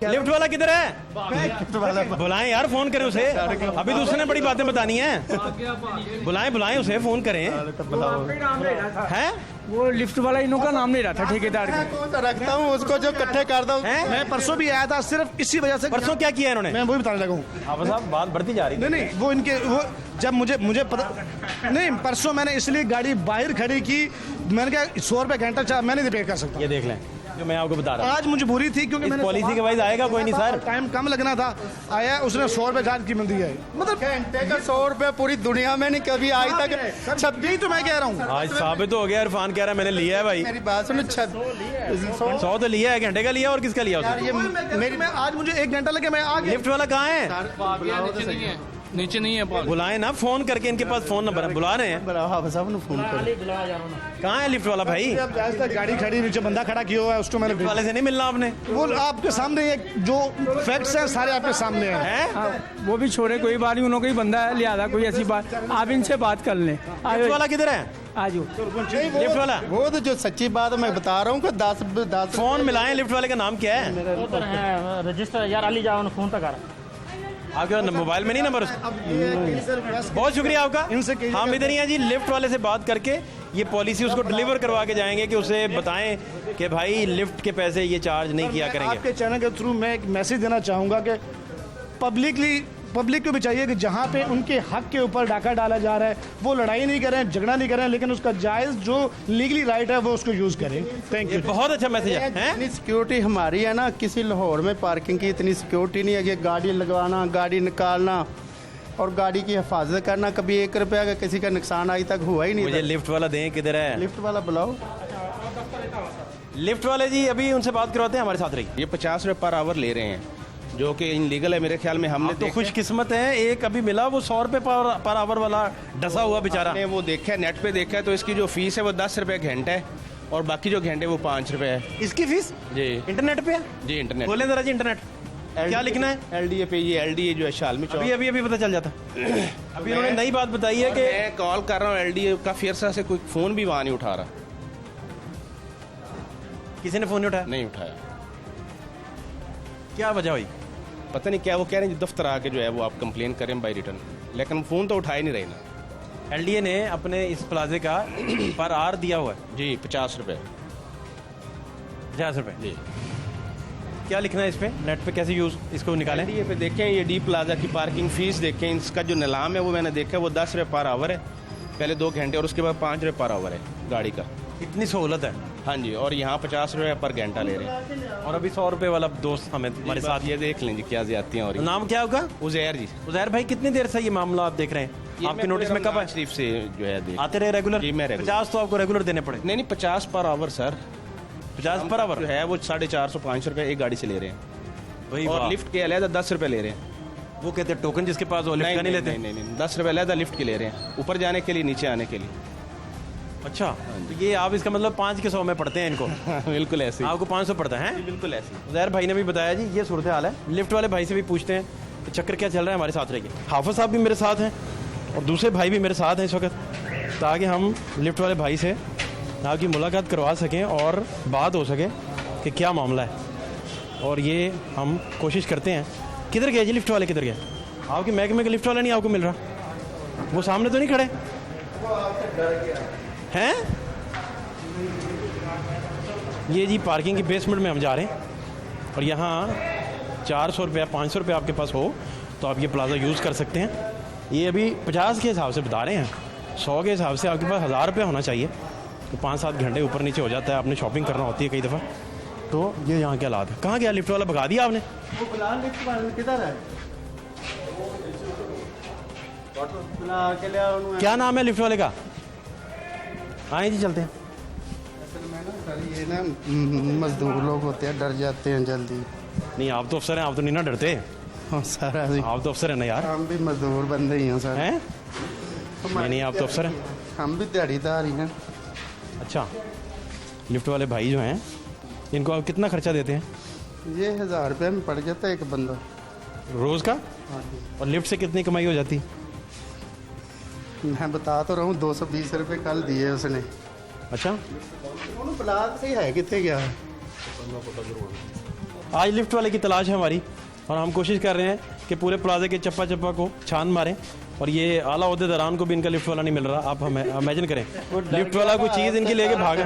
लिफ्ट वाला किधर है? बुलाएं यार, फोन करें उसे। अभी तो उसने बड़ी बातें बतानी है। बुलाएं उसे, फोन करें। हैं वो लिफ्ट वाला इनका नाम नहीं रहा था, ठेकेदार का। कौन रखता हूँ उसको जो इकट्ठे कर दो। मैं परसों भी आया था सिर्फ इसी वजह से। परसों क्या किया इन्होंने? मैं वही बताने लगा हूँ। हाँ साहब बात बढ़ती जा रही है। नहीं वो इनके वो जब मुझे पता नहीं, परसों मैंने इसलिए गाड़ी बाहर खड़ी की। मैंने कहा 100 रुपये घंटा मैं नहीं पे कर सकता। ये देख लें जो मैं आपको बता रहा हूँ। आज मुझे बुरी थी क्योंकि मैंने पॉलिसी के वाइज आएगा कोई नहीं सर, टाइम कम लगना था। आया उसने 100 रुपये चार्ज कीमत दी है। मतलब घंटे का 100 रुपये पूरी दुनिया में नहीं कभी आज तक। यही तो मैं कह रहा हूँ। आज साबित हो गया, इरफान कह रहा है मैंने लिया है भाई। मेरी बात सुनो, 100 तो लिया है, घंटे का लिया और किसका लिया उसने? ये मेरी मैं आज मुझे 1 घंटा लगे, मैं आ गया। लिफ्ट वाला कहाँ है? नीचे नहीं है। बुलाए ना, फोन करके इनके पास फोन नंबर है, बुला रहे हैं। साहब ने फोन कर कहाँ है लिफ्ट वाला भाई? गाड़ी खड़ी, नीचे बंदा खड़ा किया हुआ है, उसको मैंने लिफ्ट वाले से नहीं मिलना आपने? वो आपके सामने जो फैक्ट्स हैं सारे आपके सामने हैं। वो भी छोड़े, कोई बात नहीं, उन्होंने कोई बंदा है, लिहाजा कोई ऐसी बात आप इनसे बात कर लें। लिफ्ट वाला किधर है? आजो लिफ्ट वाला वो तो जो सच्ची बात मैं बता रहा हूँ कि 10 फोन मिलाएं। लिफ्ट वाले का नाम क्या है? उधर है रजिस्टर यार, अली जाओ फोन तक आ रहा। आपके मोबाइल में नहीं नंबर उसका? बहुत शुक्रिया आपका। हम इधर ही हैं जी, लिफ्ट वाले से बात करके ये पॉलिसी उसको डिलीवर करवा के जाएंगे कि उसे बताएं कि भाई लिफ्ट के पैसे ये चार्ज नहीं किया करेंगे। आपके चैनल के थ्रू मैं एक मैसेज देना चाहूँगा कि पब्लिकली पब्लिक को भी चाहिए कि जहाँ पे उनके हक के ऊपर डाका डाला जा रहा है वो लड़ाई नहीं करें, झगड़ा नहीं करें, लेकिन उसका जायज़ जो लीगली राइट है वो उसको यूज़ करें। थैंक ये यू। बहुत अच्छा मैसेज है, हैं? इतनी सिक्योरिटी हमारी है ना, किसी लाहौर में पार्किंग की इतनी सिक्योरिटी नहीं है कि गाड़ी लगवाना, गाड़ी निकालना और गाड़ी की हिफाजत करना। कभी 1 रुपया का किसी का नुकसान आज तक हुआ ही नहीं मुझे था। लिफ्ट वाला दें, किधर है लिफ्ट वाला बुलाओ। लिफ्ट वाले जी? अभी उनसे बात करवाते हैं, हमारे साथ रहिए। ये 50 रुपये पर आवर ले रहे हैं, जो कि इनलीगल है मेरे ख्याल में। हमने आप तो खुशकिस्मत हैं, एक अभी मिला वो 100 रुपये पर आवर वाला डसा हुआ बेचारा। हमने वो देखा है, नेट पे देखा है, तो इसकी जो फीस है वो 10 रुपये घंटा है और बाकी जो घंटे वो 5 रुपये है। इसकी फीस जी इंटरनेट पे है? जी इंटरनेट बोले जरा जी, इंटरनेट क्या लिखना है? LDA पे, ये LDA जो है शालमी चौक। अभी पता चल जाता। अभी उन्होंने नई बात बताई है कि मैं कॉल कर रहा हूँ LDA का, फिरसा से कोई फ़ोन भी वहाँ नहीं उठा रहा, किसी ने फोन नहीं उठाया। नहीं उठाया। क्या वजह हुई? पता नहीं क्या वो कह रहे हैं दफ्तर आके जो है वो आप कंप्लेन करें बाय रिटर्न, लेकिन फ़ोन तो उठा ही नहीं रहे ना। LDA ने अपने इस प्लाजे का पर आर दिया हुआ है जी 50 रुपये। 50 रुपये। जी क्या लिखना है इस पे? नेट पे कैसे यूज़ इसको निकालें? LDA पे देखें, ये डी प्लाजा की पार्किंग फ़ीस देखें, इसका जो नीलाम है वो मैंने देखा वो 10 रुपये पर आवर है, पहले 2 घंटे, और उसके बाद 5 रुपये पर आवर है गाड़ी का। इतनी सहूलत है। हाँ जी, और यहाँ 50 रुपये पर घंटा ले रहे हैं। और अभी 100 रुपये वाला दोस्त हमें हमारे साथ। ये देख लें जी क्या ज्यादतियाँ हो रही हैं। नाम क्या होगा? उज़ैर जी। उज़ैर भाई, कितनी देर से ये मामला आप देख रहे हैं? ये आपके मैं नोटिस में कब आए? शरीफ से जो है देख आते रहे रेगुलर? जी, मैं रेगुलर। 50 तो आपको रेगुलर देने पड़े। नहीं 50 per hour sir. 50 per hour जो है वो 450-500 रुपये एक गाड़ी से ले रहे हैं, वही और वाह। लिफ्ट के अलहदा 10 रुपये ले रहे हैं। वो कहते हैं टोकन जिसके पास वो लिफ्ट का नहीं लेते। नहीं 10 रुपये अलहदा लिफ्ट के ले रहे हैं, ऊपर जाने के लिए, नीचे आने के लिए। अच्छा, तो ये आप इसका मतलब 5 के 100 में पड़ते हैं इनको? बिल्कुल ऐसे ही। आपको 500 पड़ता है? बिल्कुल ऐसे ही। उज़ैर भाई ने भी बताया जी, ये सूरत हाल है। लिफ्ट वाले भाई से भी पूछते हैं कि चक्कर क्या चल रहा है, हमारे साथ रहिए। हाफिज़ साहब भी मेरे साथ हैं और दूसरे भाई भी मेरे साथ हैं इस वक्त, ताकि हम लिफ्ट वाले भाई से आपकी मुलाकात करवा सकें और बात हो सके कि क्या मामला है। और ये हम कोशिश करते हैं। किधर गए जी लिफ्ट वाले, किधर गए? आपके महकमे का लिफ्ट वाला नहीं आपको मिल रहा? वो सामने तो नहीं खड़े हैं? ये जी पार्किंग की बेसमेंट में हम जा रहे हैं और यहाँ 400 रुपया 500 रुपया आपके पास हो तो आप ये प्लाजा यूज़ कर सकते हैं। ये अभी 50 के हिसाब से बता रहे हैं, 100 के हिसाब से आपके पास 1000 रुपया होना चाहिए। तो 5-7 घंटे ऊपर नीचे हो जाता है, आपने शॉपिंग करना होती है कई दफ़ा। तो ये यहाँ के हालात है। कहाँ गया लिफ्ट वाला? भगा दिया आपने? वो बुला लिफ्ट वाला किधर है? बुला के ले आओ उन्हें। क्या नाम है लिफ्ट वाले का? आए जी, चलते हैं। असल में ना सर ये ना मजदूर लोग होते हैं, डर जाते हैं जल्दी। नहीं, आप तो अफसर हैं, आप तो नहीं ना डरते? हाँ सर, आप तो अफसर हैं ना यार। हम भी मजदूर बंदे ही हैं सर। हैं? नहीं, आप तो अफसर हैं। हम भी दिहाड़ीदार ही हैं। अच्छा, लिफ्ट वाले भाई जो हैं इनको आप कितना खर्चा देते हैं ये 1000 रुपये में पड़ जाता है एक बंदा रोज़ का? हाँ जी। और लिफ्ट से कितनी कमाई हो जाती? मैं बता तो रहा हूँ 220 रुपये कल दिए उसने। अच्छा, प्लाट से है कितने गया? आज लिफ्ट वाले की तलाश है हमारी और हम कोशिश कर रहे हैं कि पूरे प्लाजे के चप्पा चप्पा को छान मारें। और ये आला ओहदेदारान को भी इनका लिफ्ट वाला नहीं मिल रहा। आप हमें इमेजिन करें, लिफ्ट वाला कोई चीज़ इनकी लेके भागा।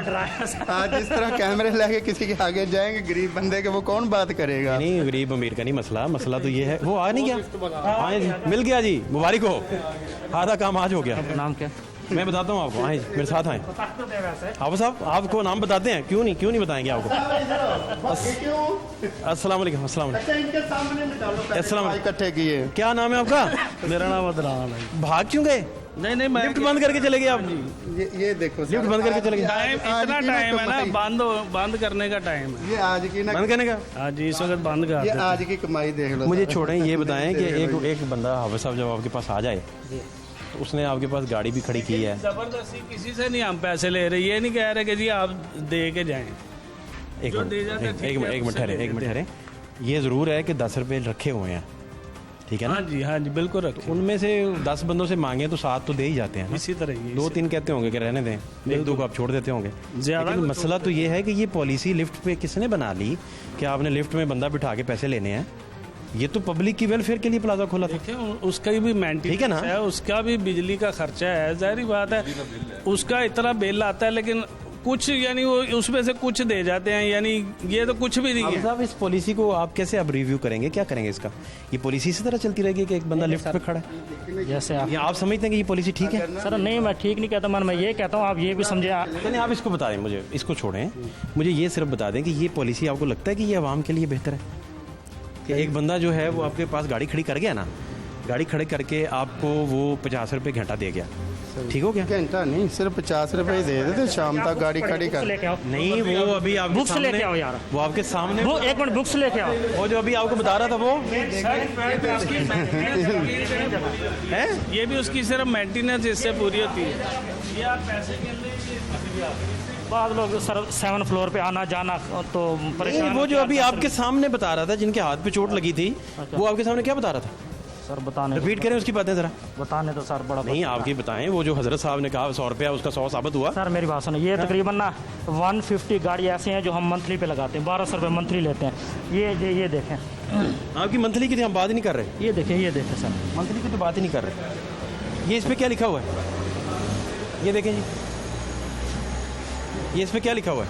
आज जिस तरह कैमरे लेके किसी के आगे जाएंगे गरीब बंदे के, वो कौन बात करेगा? नहीं, गरीब अमीर का नहीं मसला, मसला तो ये है। वो आ नहीं गया? हाँ जी, मिल गया जी, मुबारक हो, आधा काम आज हो गया। नाम क्या? मैं बताता हूँ आपको, आए मेरे साथ आए। हाफिज़ साहब आपको नाम बताते हैं, क्यों नहीं बताएंगे आपको? अस्सलाम वालेकुम। अस्सलाम वालेकुम। अस्सलाम वालेकुम। इकट्ठे किए। क्या नाम है आपका? मेरा नाम अदनान है। भाग क्यों गए? नहीं मैं लिफ्ट बंद करके चले गए आप? ये देखो लिफ्ट बंद करके चले गए? टाइम, इतना टाइम है ना, बंद करने का टाइम है। ये आज की ना, बंद करने का? हाँ जी, इस वक्त बंद कर ये देते हैं। आज की कमाई देख लो। मुझे छोड़ें, ये बताएं कि एक बंदा हाफिज़ साहब जब आपके पास आ जाए तो उसने आपके पास गाड़ी भी खड़ी की है। जबरदस्ती किसी से नहीं हम पैसे ले रहे, ये नहीं कह रहे कि जी आप दे के जाएं। एक मिनट ठहरे। ये ज़रूर है कि 10 रुपये रखे हुए हैं, ठीक है ना? हाँ जी बिल्कुल रखें। उनमें से 10 बंदों से मांगे तो 7 तो दे ही जाते हैं ना? इसी तरह ही 2-3 कहते होंगे कि रहने दें, 1-2 को आप छोड़ देते होंगे। ज़्यादा लेकिन मसला तो ये है कि ये पॉलिसी लिफ्ट पे किसने बना ली कि आपने लिफ्ट में बंदा बिठा के पैसे लेने हैं? ये तो पब्लिक की वेलफेयर के लिए प्लाजा खोला था। देखिए, उसका भी मेंटेनेंस ठीक है ना? उसका भी बिजली का खर्चा है, जाहिर बात है। उसका इतना बिल आता है, लेकिन कुछ यानी वो उसमें से कुछ दे जाते हैं, यानी ये तो कुछ भी नहीं अब है। साहब इस पॉलिसी को आप कैसे अब रिव्यू करेंगे, क्या करेंगे इसका? ये पॉलिसी इसी तरह चलती रहेगी कि एक बंदा लिफ्ट पे खड़ा है? जैसे आप या आप समझते हैं कि ये पॉलिसी ठीक है? सर नहीं, मैं ठीक नहीं कहता, मैं ये कहता हूँ आप ये भी समझे। नहीं, आप इसको बता दें मुझे, इसको छोड़ें, मुझे ये सिर्फ बता दें कि ये पॉलिसी आपको लगता है कि ये आवाम के लिए बेहतर है? कि एक बंदा जो है वो आपके पास गाड़ी खड़ी कर गया ना, गाड़ी खड़े करके आपको वो 50 रुपये घंटा दे गया, ठीक हो गया? घंटा नहीं, सिर्फ 50 रुपए दे देते, शाम तक गाड़ी खड़ी कर। लेके आओ, नहीं, वो अभी आपके बुक्स लेके आओ सामने, यार, वो आपके सामने, वो एक मिनट बुक्स लेके आओ। वो जो अभी आपको बता रहा था वो है, ये भी उसकी सिर्फ मेंटेनेंस इससे पूरी होती है। ये आप पैसे के अंदर बाद लोग सर 7 फ्लोर पे आना जाना तो परेशान। वो जो अभी आपके सामने बता रहा था, जिनके हाथ पे चोट लगी थी, वो आपके सामने क्या बता रहा था? सर बताने रिपीट करें उसकी बातें जरा। बताने तो सर बड़ा नहीं, आपकी बताएं। वो जो हजरत साहब ने कहा 100 रुपया, उसका 100 साबित हुआ? सर मेरी बात सुनो, ये तकरीबन ना 150 गाड़ी ऐसे हैं जो हम मंथली पे लगाते हैं, 1200 रुपये मंथली लेते हैं। ये देखें, आपकी मंथली की हम बात ही नहीं कर रहे, ये देखें सर, मंथली की तो बात ही नहीं कर रहे। ये इस पे क्या लिखा हुआ है? ये देखें जी, ये इस पे क्या लिखा हुआ है?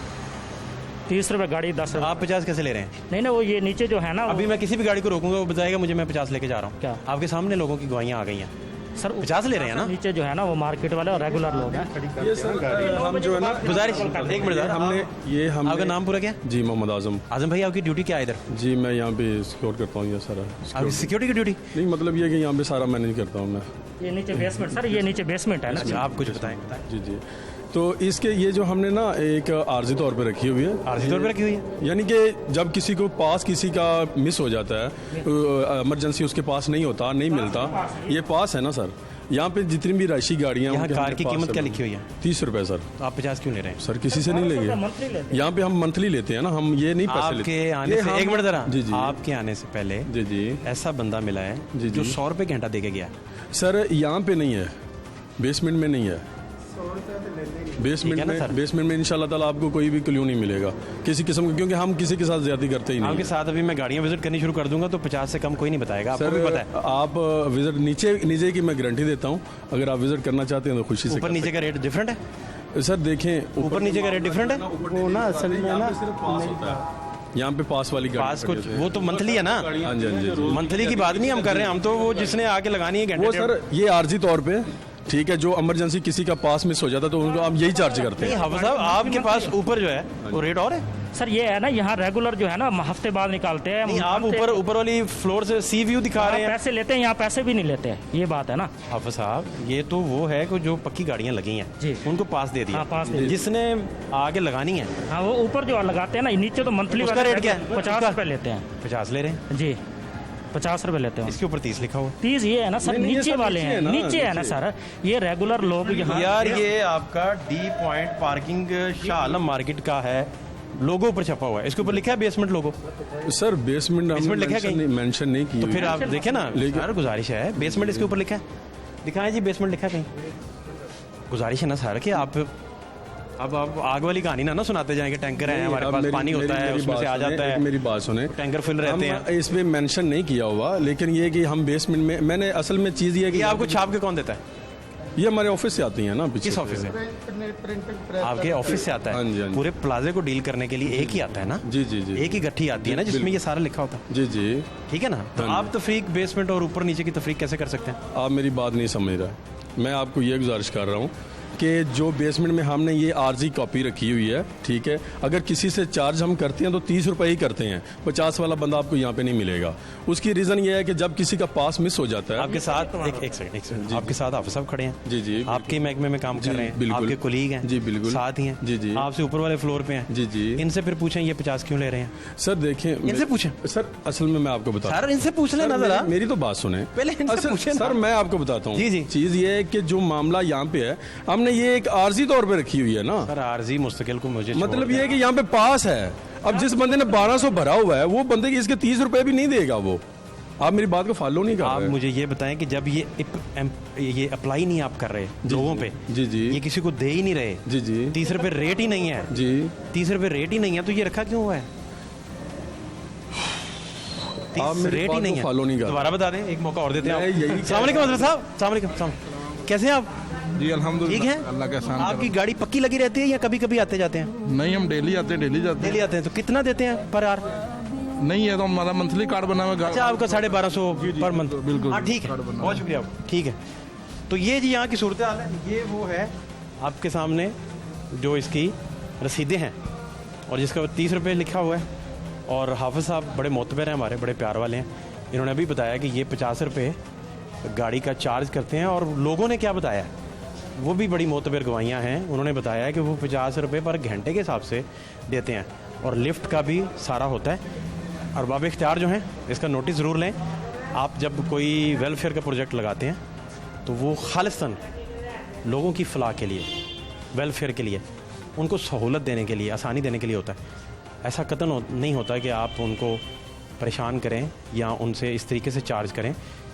30 रुपये गाड़ी, 10 रुपये। आप 50 कैसे ले रहे हैं? नहीं, वो ये नीचे जो है ना, अभी मैं किसी भी गाड़ी को रोकूंगा, वो बताएगा मुझे मैं 50 लेके जा रहा हूँ। क्या? आपके सामने लोगों की गवाहियाँ आ गई हैं, सर 50 ले रहे हैं ना? नीचे जो है ना वो मार्केट वाले और रेगुलर लोग हैं। हम जो है ना, गुजारिश, एक मिनट सर, हमने आपका नाम पूरा क्या? जी मोहम्मद आजम। आजम भाई, आपकी ड्यूटी क्या है इधर? जी मैं यहाँ पे सिक्योर करता हूँ ये सारा। आपकी सिक्योरिटी की ड्यूटी? नहीं, मतलब ये कि यहाँ पे सारा मैनेज करता हूँ मैं। ये नीचे बेसमेंट, सर ये नीचे बेसमेंट है ना। अच्छा, आप कुछ बताएं। जी जी, तो इसके ये जो हमने ना एक आर्जी तौर पे रखी हुई है। आर्जी तौर पे रखी हुई है? यानी कि जब किसी को पास किसी का मिस हो जाता है, इमरजेंसी उसके पास नहीं होता, नहीं मिलता, ये पास है ना सर। यहाँ पे जितनी भी राशि गाड़ियाँ, यहाँ कार की कीमत क्या लिखी हुई है? 30 रुपये सर। तो आप 50 क्यों ले रहे हैं? सर किसी से नहीं लेंगे, यहाँ पे हम मंथली लेते हैं ना, हम ये नहीं पैसे लेते। आपके आने से, एक मिनट जरा, जी जी, आपके आने से पहले जी जी ऐसा बंदा मिला है जी जो जी 100 रुपये घंटा दे के गया? सर यहाँ पे नहीं है, बेसमेंट में नहीं है। बेसमेंट में इंशाल्लाह ताला आपको कोई भी क्लू नहीं मिलेगा किसी किस्म का, क्योंकि हम किसी के साथ ज्यादा करते ही नहीं। आपके साथ अभी मैं गाड़ियाँ विजिट करनी शुरू कर दूंगा तो 50 से कम कोई नहीं बताएगा, आपको भी पता है। आप विजिट नीचे की मैं गारंटी देता हूँ, अगर आप विजिट करना चाहते हैं तो खुशी से। ऊपर नीचे का रेट डिफरेंट है सर, देखें ऊपर नीचे का रेट डिफरेंट है। वो ना असल में ना यहाँ पे पास वाली पास कुछ, वो तो मंथली है ना? हाँ जी हाँ जी, मंथली की बात नहीं हम कर रहे हैं, हम तो वो जिसने आके लगानी है घंटे। वो सर ये आर्जी तौर पे ठीक है, जो इमरजेंसी किसी का पास मिस हो जाता है तो उनको हम यही चार्ज करते हैं। हाफिज साहब, आपके पास ऊपर जो है वो रेट और है? सर ये है ना, यहाँ रेगुलर जो है ना हफ्ते बाद निकालते हैं। नहीं, आप ऊपर वाली फ्लोर से सी व्यू दिखा रहे हैं। पैसे लेते हैं, यहाँ पैसे भी नहीं लेते हैं, ये बात है ना हाफिज साहब। ये तो वो है कि जो पक्की गाड़ियाँ लगी हैं जी, उनको पास दे दिया। हाँ, पास दे दिया। जिसने आगे लगानी है, हाँ वो ऊपर जो लगाते हैं ना, नीचे तो मंथली उसका रेट क्या है? 50 रुपये लेते हैं। 50 ले रहे हैं जी, 50 रुपये लेते हैं। इसके ऊपर 30 लिखा हुआ। 30 ये है ना सर, नहीं, ये नीचे सब वाले हैं, नीचे है ना सर, ये रेगुलर लोग यहाँ। यार ये आपका D point parking Shah Alam market का है, लोगो ऊपर छपा हुआ है, इसके ऊपर लिखा है बेसमेंट लोगो। सर बेसमेंट लिखा कहीं? मेंशन नहीं की। तो फिर आप देखें ना, सर गुजारिश है, बेसमेंट इसके ऊपर लिखा है, दिखाएं जी बेसमेंट लिखा है कहीं? गुजारिश है ना सर कि आप अब आप आग वाली कहानी ना सुनाते जाएंगे, टैंकर है हमारे पास, पानी होता है उसमें से आ जाता है। मेरी बात सुने, टैंकर फिल रहते हैं। इसमें मेंशन नहीं किया हुआ, लेकिन ये कि हम बेसमेंट में, मैंने असल में चीज़ ये कि आपको छाप के कौन देता है? ये हमारे ऑफिस से आती है ना। किस ऑफिस से? आपके ऑफिस से आता हाँ जी, हाँ है? जी। पूरे प्लाजे को डील करने के लिए एक ही आता है ना? जी जी जी, एक ही गट्ठी आती है ना जिसमें ये सारा लिखा होता है। जी जी, ठीक है ना? तो आप तफरीक बेसमेंट और ऊपर नीचे की तफरीक कैसे कर सकते हैं? आप मेरी बात नहीं समझ रहा। मैं आपको ये गुजारिश कर रहा हूँ कि जो बेसमेंट में हमने ये आर्जी कॉपी रखी हुई है, ठीक है, अगर किसी से चार्ज हम करते हैं तो 30 रुपये ही करते हैं, 50 वाला बंदा आपको यहाँ पे नहीं मिलेगा। उसकी रीज़न ये है कि जब किसी का पास मिस हो जाता है। आपके साथ एक सेकंड, आपके साथ हाफिज साहब खड़े हैं। जी जी, आपके महकमे में काम कर रहे हैं, बिल्कुल, आपके कोलीग हैं जी बिल्कुल, साथ ही हैं जी जी, आपसे ऊपर वाले फ्लोर पे हैं। जी जी, इनसे फिर पूछें ये 50 क्यों ले रहे हैं? सर देखें, इनसे पूछें सर, असल में मैं आपको बता, सर इनसे पूछ लेना जरा, मेरी तो बात सुने पहले इनसे पूछें ना। सर मैं आपको बताता हूँ, जी जी, चीज़ ये है कि जो मामला यहाँ पे है, हमने ये एक आर्जी तौर पे रखी हुई है ना सर। आर्जी मुस्तकिल को मुझे मतलब ये है कि यहाँ पे पास है। अब जिस बंदे ने 1200 भरा हुआ है, वो बंदे की इसके 30 रुपए भी नहीं देगा वो। आप मेरी बात को फॉलो नहीं कर रहे। आप मुझे ये बताएं कि जब ये अप्लाई नहीं आप कर रहे लोगों पे, जी जी, ये किसी को दे ही नहीं रहे, जी जी, 30 रुपए रेट ही नहीं है जी, 30 रुपए रेट ही नहीं है, तो ये रखा क्यों हुआ है? आप मेरी रेट ही बात नहीं को फॉलो नहीं कर रहे। दोबारा बता दें, एक मौका और देते हैं। मैं यही अस्सलाम वालेकुम हज़रत साहब, अस्सलाम वालेकुम, कैसे हैं आप? जी अल्हम्दुलिल्लाह, ठीक है? अल्लाह का एहसान आपकी गाड़ी पक्की लगी रहती है या कभी कभी आते जाते हैं? नहीं, हम डेली आते हैं, डेली जाते डेली आते हैं। तो कितना देते हैं पर आर? हैं। नहीं है तो हमारा मंथली कार्ड बना हुआ है। अच्छा, आपका 1250 पर मंथ। बिल्कुल। हाँ ठीक है, बहुत शुक्रिया आपका। ठीक है, तो ये जी यहाँ की सूरत हाल है। ये वो है आपके सामने जो इसकी रसीदें हैं और जिसका 30 रुपये लिखा हुआ है। और हाफिज़ साहब बड़े मोतबर हैं हमारे, बड़े प्यार वाले हैं। इन्होंने अभी बताया कि ये 50 रुपये गाड़ी का चार्ज करते हैं। और लोगों ने क्या बताया है, वो भी बड़ी मोतबर गवाहियाँ हैं। उन्होंने बताया कि वो 50 रुपये पर घंटे के हिसाब से देते हैं और लिफ्ट का भी सारा होता है। और बाब इख्तियार जो हैं, इसका नोटिस ज़रूर लें। आप जब कोई वेलफेयर का प्रोजेक्ट लगाते हैं तो वो खालिस्तन लोगों की फ़लाह के लिए, वेलफेयर के लिए, उनको सहूलत देने के लिए, आसानी देने के लिए होता है। ऐसा कतन नहीं होता कि आप उनको परेशान करें या उनसे इस तरीके से चार्ज करें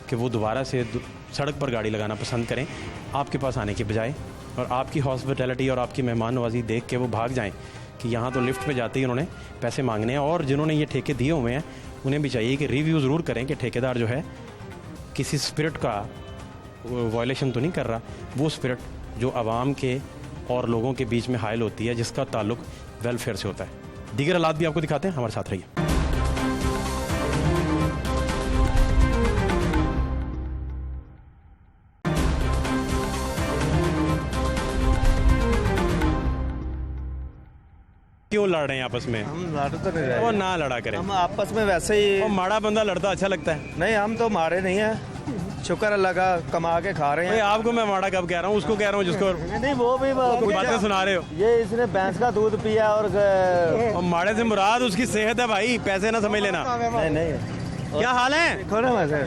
कि वो दोबारा से सड़क पर गाड़ी लगाना पसंद करें आपके पास आने के बजाय, और आपकी हॉस्पिटैलिटी और आपकी मेहमान नवाजी देख के वो भाग जाएं कि यहाँ तो लिफ्ट पे जाते ही उन्होंने पैसे मांगने हैं। और जिन्होंने ये ठेके दिए हुए हैं उन्हें भी चाहिए कि रिव्यू ज़रूर करें कि ठेकेदार जो है किसी स्पिरिट का वायलेशन तो नहीं कर रहा, वो स्पिरिट जो आवाम के और लोगों के बीच में हायल होती है, जिसका ताल्लुक वेलफेयर से होता है। दीगर हालात भी आपको दिखाते हैं, हमारे साथ रहिए। क्यों लड़ रहे हैं आपस में? हम लड़ तो नहीं रहे, वो ना लड़ा करें। हम आपस में वैसे ही। वो माड़ा बंदा लड़ता अच्छा लगता है। नहीं, हम तो मारे नहीं हैं, शुक्र अल्लाह का, कमा के खा रहे भाई हैं। आपको मैं माड़ा कब कह रहा हूँ, उसको कह रहा हूँ जिसको नहीं, वो भी कोई बातें सुना रहे हो। ये इसने भैंस का दूध पिया और और माड़े से मुराद उसकी सेहत है भाई, पैसे ना समझ लेना। नहीं क्या हाल है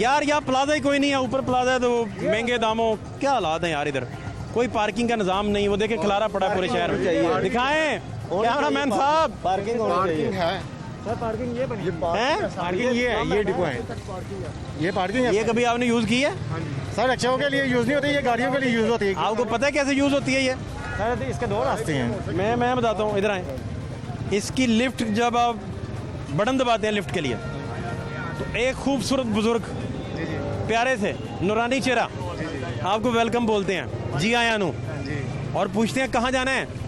यार? यहाँ प्लाजा ही कोई नहीं है, ऊपर प्लाजा है तो महंगे दामों। क्या हालात हैं यार इधर? कोई पार्किंग का निजाम नहीं। वो देखे खिलारा पड़ा है पूरे शहर में। दिखाएं कैमरामैन साहब। पार्किंग है सर, पार्किंग ये बनी है। पार्किंग ये है, ये डिपो है, ये पार्किंग है। ये कभी आपने यूज की है? सर रिक्शाओं के लिए यूज नहीं होती, ये गाड़ियों के लिए यूज होती है। आपको पता है कैसे यूज होती है ये? सर इसके 2 रास्ते हैं। मैं बताता हूँ, इधर आए। इसकी लिफ्ट जब आप बटन दबाते हैं लिफ्ट के लिए तो एक खूबसूरत बुजुर्ग प्यारे से नूरानी चेहरा आपको वेलकम बोलते हैं, जी आया नू, और पूछते हैं कहाँ जाना है।